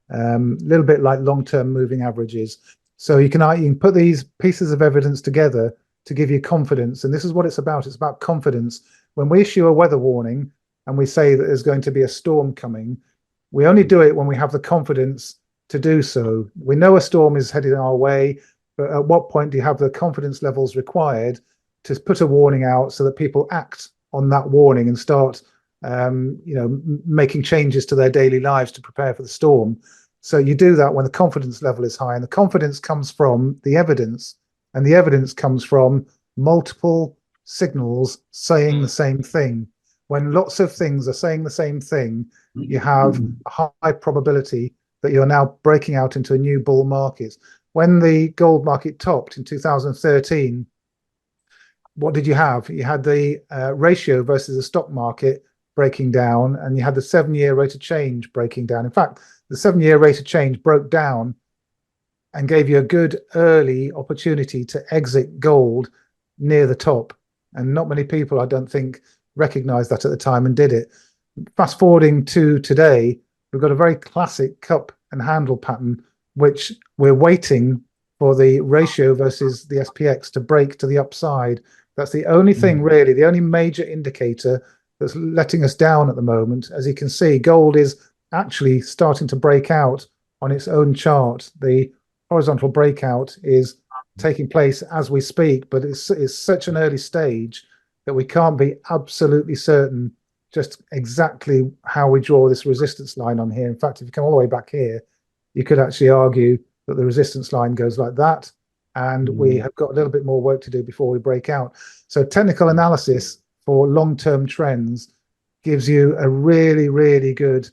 a little bit like long-term moving averages. So you can put these pieces of evidence together to give you confidence. And this is what it's about. It's about confidence. When we issue a weather warning and we say that there's going to be a storm coming, we only do it when we have the confidence to do so. We know a storm is heading our way, but at what point do you have the confidence levels required to put a warning out so that people act on that warning and start making changes to their daily lives to prepare for the storm? So you do that when the confidence level is high, and the confidence comes from the evidence, and the evidence comes from multiple signals saying the same thing. When lots of things are saying the same thing, you have a high probability that you're now breaking out into a new bull market. When the gold market topped in 2013, what did you have? You had the ratio versus the stock market breaking down, and you had the 7-year rate of change breaking down. In fact, the 7-year rate of change broke down and gave you a good early opportunity to exit gold near the top. And not many people, I don't think, recognized that at the time and did it. Fast forwarding to today, we've got a very classic cup and handle pattern, which we're waiting for the ratio versus the SPX to break to the upside. That's the only thing really, the only major indicator that's letting us down at the moment. As you can see, gold is actually starting to break out on its own chart. The horizontal breakout is taking place as we speak, but it's such an early stage that we can't be absolutely certain just exactly how we draw this resistance line on here. In fact, if you come all the way back here, you could actually argue that the resistance line goes like that, and we have got a little bit more work to do before we break out. So technical analysis for long-term trends gives you a really, really good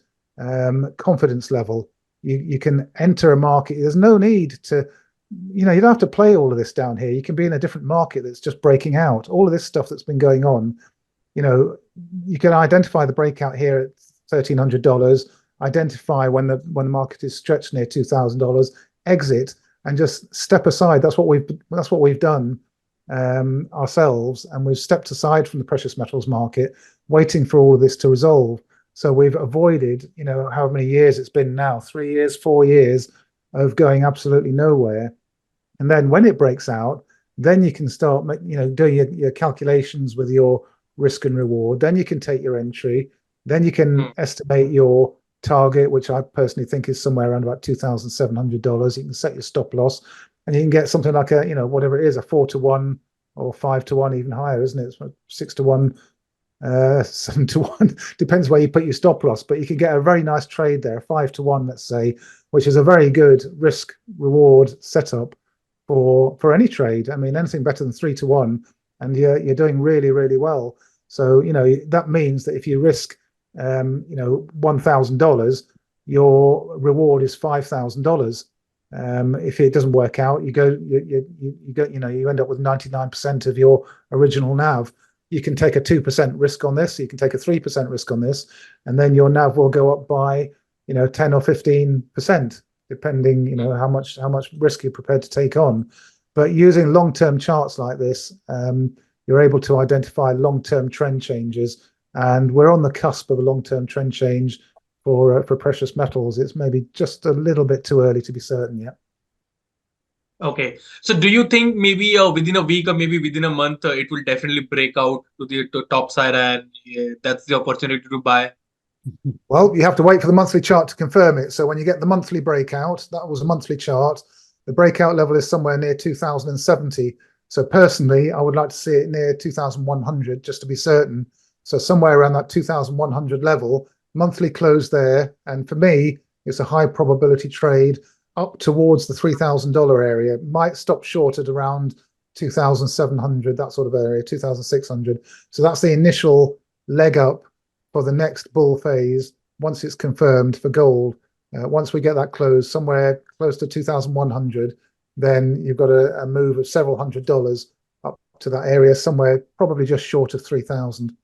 confidence level. You can enter a market. There's no need to, you don't have to play all of this down here. You can be in a different market that's just breaking out. All of this stuff that's been going on, you can identify the breakout here at $1,300, identify when the market is stretched near $2,000, exit, and just step aside. That's what we've done ourselves, and we've stepped aside from the precious metals market, waiting for all of this to resolve. So we've avoided, how many years it's been now, 3 years, 4 years of going absolutely nowhere. And then when it breaks out, then you can start, doing your calculations with your risk and reward. Then you can take your entry. Then you can estimate your target, which I personally think is somewhere around about $2,700. You can set your stop loss, and you can get something like whatever it is, a 4-to-1 or 5-to-1, even higher, isn't it? It's 6-to-1, 7-to-1, depends where you put your stop loss, but you can get a very nice trade there, 5-to-1, let's say, which is a very good risk reward setup for any trade. I mean, anything better than 3-to-1, and you're doing really, really well. So that means that if you risk $1,000, your reward is $5,000. If it doesn't work out, you end up with 99% of your original NAV. You can take a 2% risk on this, you can take a 3% risk on this, and then your NAV will go up by 10 or 15%, depending how much risk you're prepared to take on. But using long-term charts like this, you're able to identify long-term trend changes, and we're on the cusp of a long-term trend change for precious metals. It's maybe just a little bit too early to be certain yet. Okay, so do you think maybe within a week or maybe within a month, it will definitely break out to the top side, and that's the opportunity to buy? Well, you have to wait for the monthly chart to confirm it. So when you get the monthly breakout, that was a monthly chart, the breakout level is somewhere near 2070. So personally, I would like to see it near 2100 just to be certain. So somewhere around that 2100 level, monthly close there. And for me, it's a high probability trade up towards the $3,000 area. It might stop short at around 2,700, that sort of area, 2,600. So that's the initial leg up for the next bull phase once it's confirmed for gold. Once we get that close somewhere close to 2,100, then you've got a move of several $100s up to that area, somewhere probably just short of 3,000.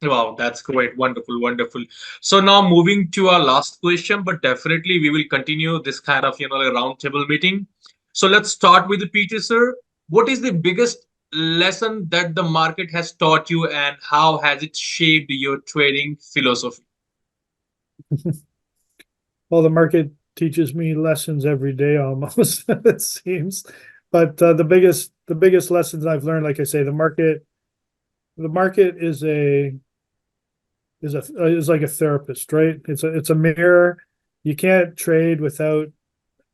Wow, that's great. Wonderful, wonderful. So now moving to our last question, but definitely we will continue this kind of, a roundtable meeting. So let's start with Peter, sir. What is the biggest lesson that the market has taught you, and how has it shaped your trading philosophy? Well, the market teaches me lessons every day almost, it seems. But the biggest lessons I've learned, like I say, the market is like a therapist, right? It's a mirror. You can't trade without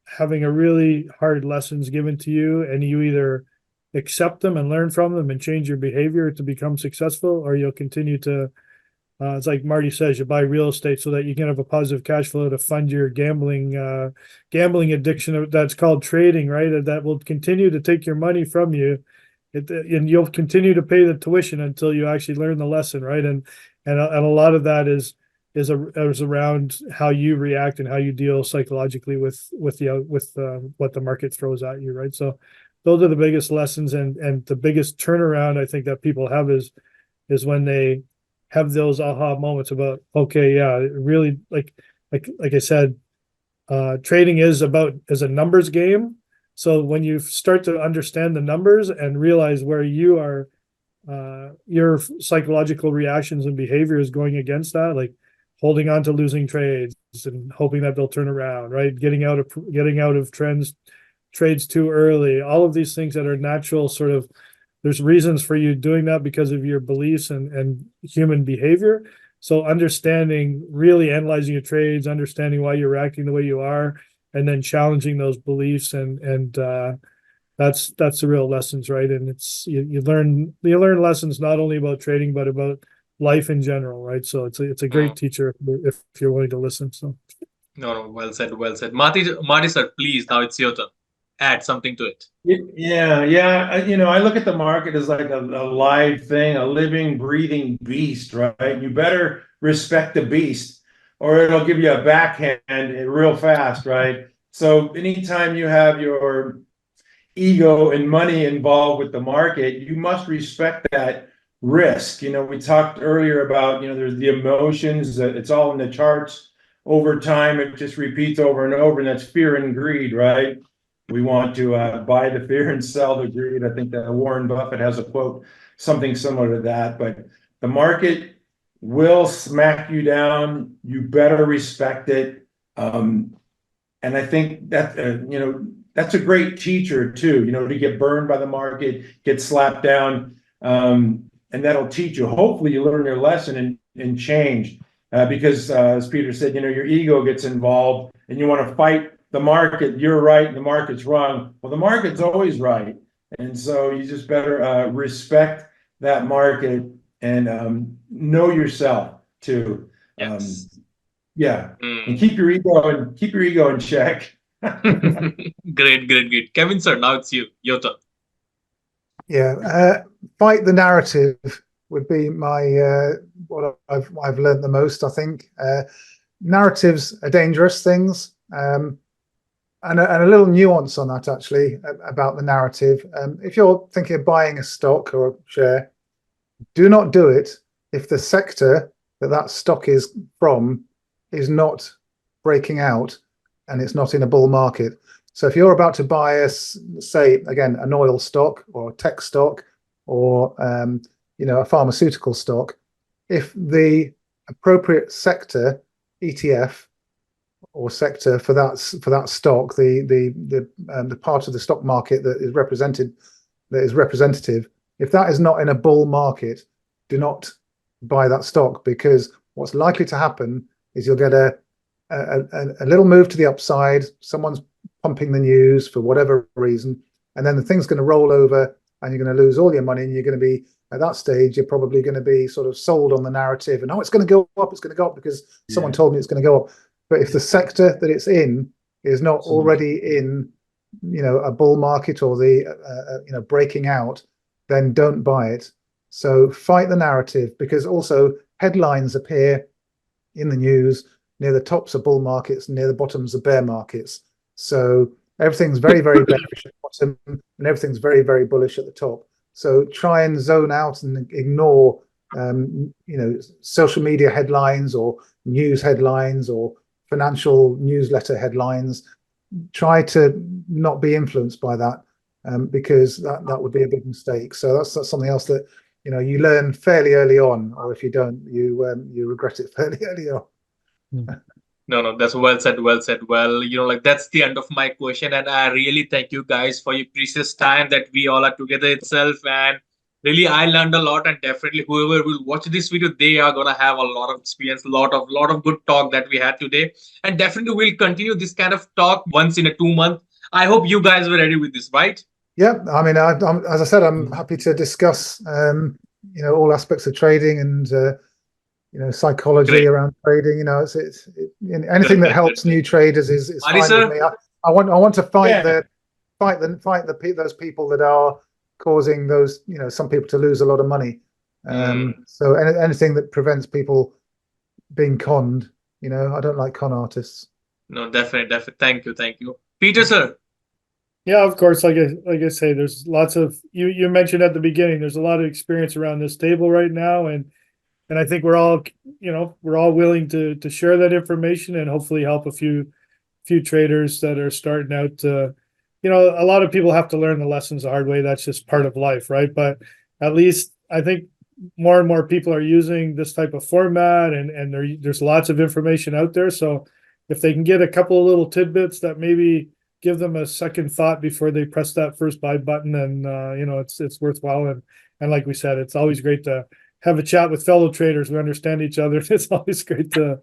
having a really hard lessons given to you, and you either accept them and learn from them and change your behavior to become successful, or you'll continue to it's like Marty says, you buy real estate so that you can have a positive cash flow to fund your gambling addiction that's called trading, right? And that will continue to take your money from you. And you'll continue to pay the tuition until you actually learn the lesson, right? And a lot of that is around how you react and how you deal psychologically with what the market throws at you, right? So those are the biggest lessons, and the biggest turnaround I think that people have is when they have those aha moments about, okay, yeah, really, like I said, trading is a numbers game. So when you start to understand the numbers and realize where you are, your psychological reactions and behavior is going against that, like holding on to losing trades and hoping that they'll turn around, right? Getting out of trends trades too early, all of these things that are natural sort of, there's reasons for you doing that because of your beliefs and human behavior. So understanding, really analyzing your trades, understanding why you're reacting the way you are, and then challenging those beliefs, and that's the real lessons, right? And it's you learn lessons not only about trading but about life in general, right? So it's a great teacher if you're willing to listen. So no, well said, well said. Marty sir, please, now it's your turn. Add something to it. Yeah. I look at the market as like a live thing, a living, breathing beast, right? You better respect the beast, or it'll give you a backhand real fast, right? So anytime you have your ego and money involved with the market, you must respect that risk. We talked earlier about, there's the emotions, it's all in the charts. Over time, it just repeats over and over, and that's fear and greed, right? We want to buy the fear and sell the greed. I think that Warren Buffett has a quote, something similar to that. But the market will smack you down. You better respect it. And I think that, that's a great teacher too, to get burned by the market, get slapped down. And that'll teach you. Hopefully you learn your lesson and change. Because as Peter said, your ego gets involved and you want to fight the market. You're right and the market's wrong. Well, the market's always right. And so you just better respect that market and know yourself too. Yes. And keep your ego in check. Great. Kevin sir, now it's your turn. Yeah, fight the narrative would be my what I've learned the most. I think narratives are dangerous things, and a little nuance on that actually about the narrative. If you're thinking of buying a stock or a share, do not do it if the sector that stock is from is not breaking out and it's not in a bull market. So if you're about to buy say again, an oil stock or a tech stock or a pharmaceutical stock, if the appropriate sector ETF or sector for that stock, the part of the stock market that is representative, if that is not in a bull market, do not buy that stock, because what's likely to happen is you'll get a little move to the upside. Someone's pumping the news for whatever reason, and then the thing's going to roll over and you're going to lose all your money, and you're going to be, at that stage, you're probably going to be sort of sold on the narrative and, it's going to go up because someone told me it's going to go up. But if the sector that it's in is not already in, a bull market or the, breaking out, then don't buy it. So fight the narrative, because also headlines appear in the news near the tops of bull markets and near the bottoms of bear markets. So everything's very, very bearish at the bottom and everything's very, very bullish at the top. So try and zone out and ignore, social media headlines or news headlines or financial newsletter headlines. Try to not be influenced by that, because that would be a big mistake. So that's something else that you learn fairly early on, or if you don't, you regret it fairly early on. No, that's well said. Well, that's the end of my question. And I really thank you guys for your precious time that we all are together itself. And really, I learned a lot, and definitely whoever will watch this video, they are going to have a lot of experience, lot of good talk that we had today. And definitely we'll continue this kind of talk once in a 2 month. I hope you guys were ready with this, right? Yeah. I mean, as I said, I'm happy to discuss, all aspects of trading and, psychology around trading. It's anything that helps new traders is fine with me. I want to fight those people that are causing those, some people to lose a lot of money. So anything that prevents people being conned, I don't like con artists. No, definitely. Thank you. Peter, sir. Yeah, of course. Like I say, there's lots of, you mentioned at the beginning, there's a lot of experience around this table right now, and I think we're all willing to share that information and hopefully help a few traders that are starting out. A lot of people have to learn the lessons the hard way. That's just part of life, right? But at least I think more and more people are using this type of format, and there's lots of information out there. So if they can get a couple of little tidbits that maybe give them a second thought before they press that first buy button. And, it's worthwhile. And like we said, it's always great to have a chat with fellow traders. We understand each other. It's always great to.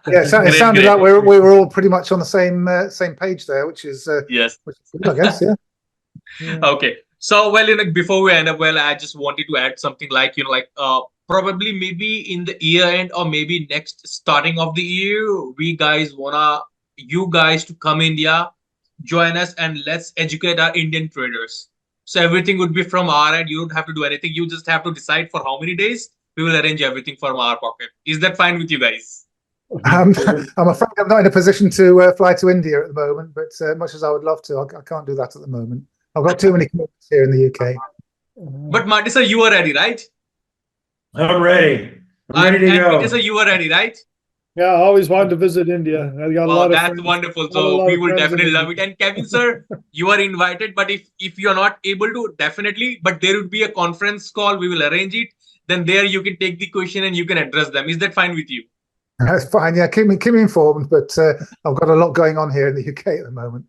Yeah, it sounded like we were all pretty much on the same page there, which is Yes. good, I guess. Yeah. Okay. So, well, before we end up, well, I just wanted to add something like, probably maybe in the year end or maybe next starting of the year, we guys wanna you guys to come India, join us, and let's educate our Indian traders. So everything would be from our end. You don't have to do anything. You just have to decide for how many days. We will arrange everything from our pocket. Is that fine with you guys? I'm afraid I'm not in a position to fly to India at the moment, but much as I would love to, I can't do that at the moment. I've got too many commitments here in the UK. But Marty sir, you are ready, right? I'm ready. I'm ready to and go. Peter sir, you are ready, right? Yeah, I always wanted to visit India. I got a lot of That's friends. wonderful. a So lot we of will friends in definitely love it. India. And Kevin sir, you are invited. But if you're not able to, definitely. But there would be a conference call. We will arrange it. Then there you can take the question and you can address them. Is that fine with you? That's fine. Yeah, keep me informed. But I've got a lot going on here in the UK at the moment.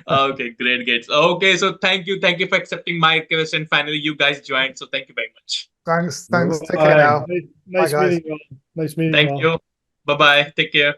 Okay, great. Okay, so thank you for accepting my request. And finally, you guys joined. So thank you very much. Thanks. Take care now. Nice Bye, guys. meeting you all. Nice meeting you Thank all. you. Bye bye. Take care.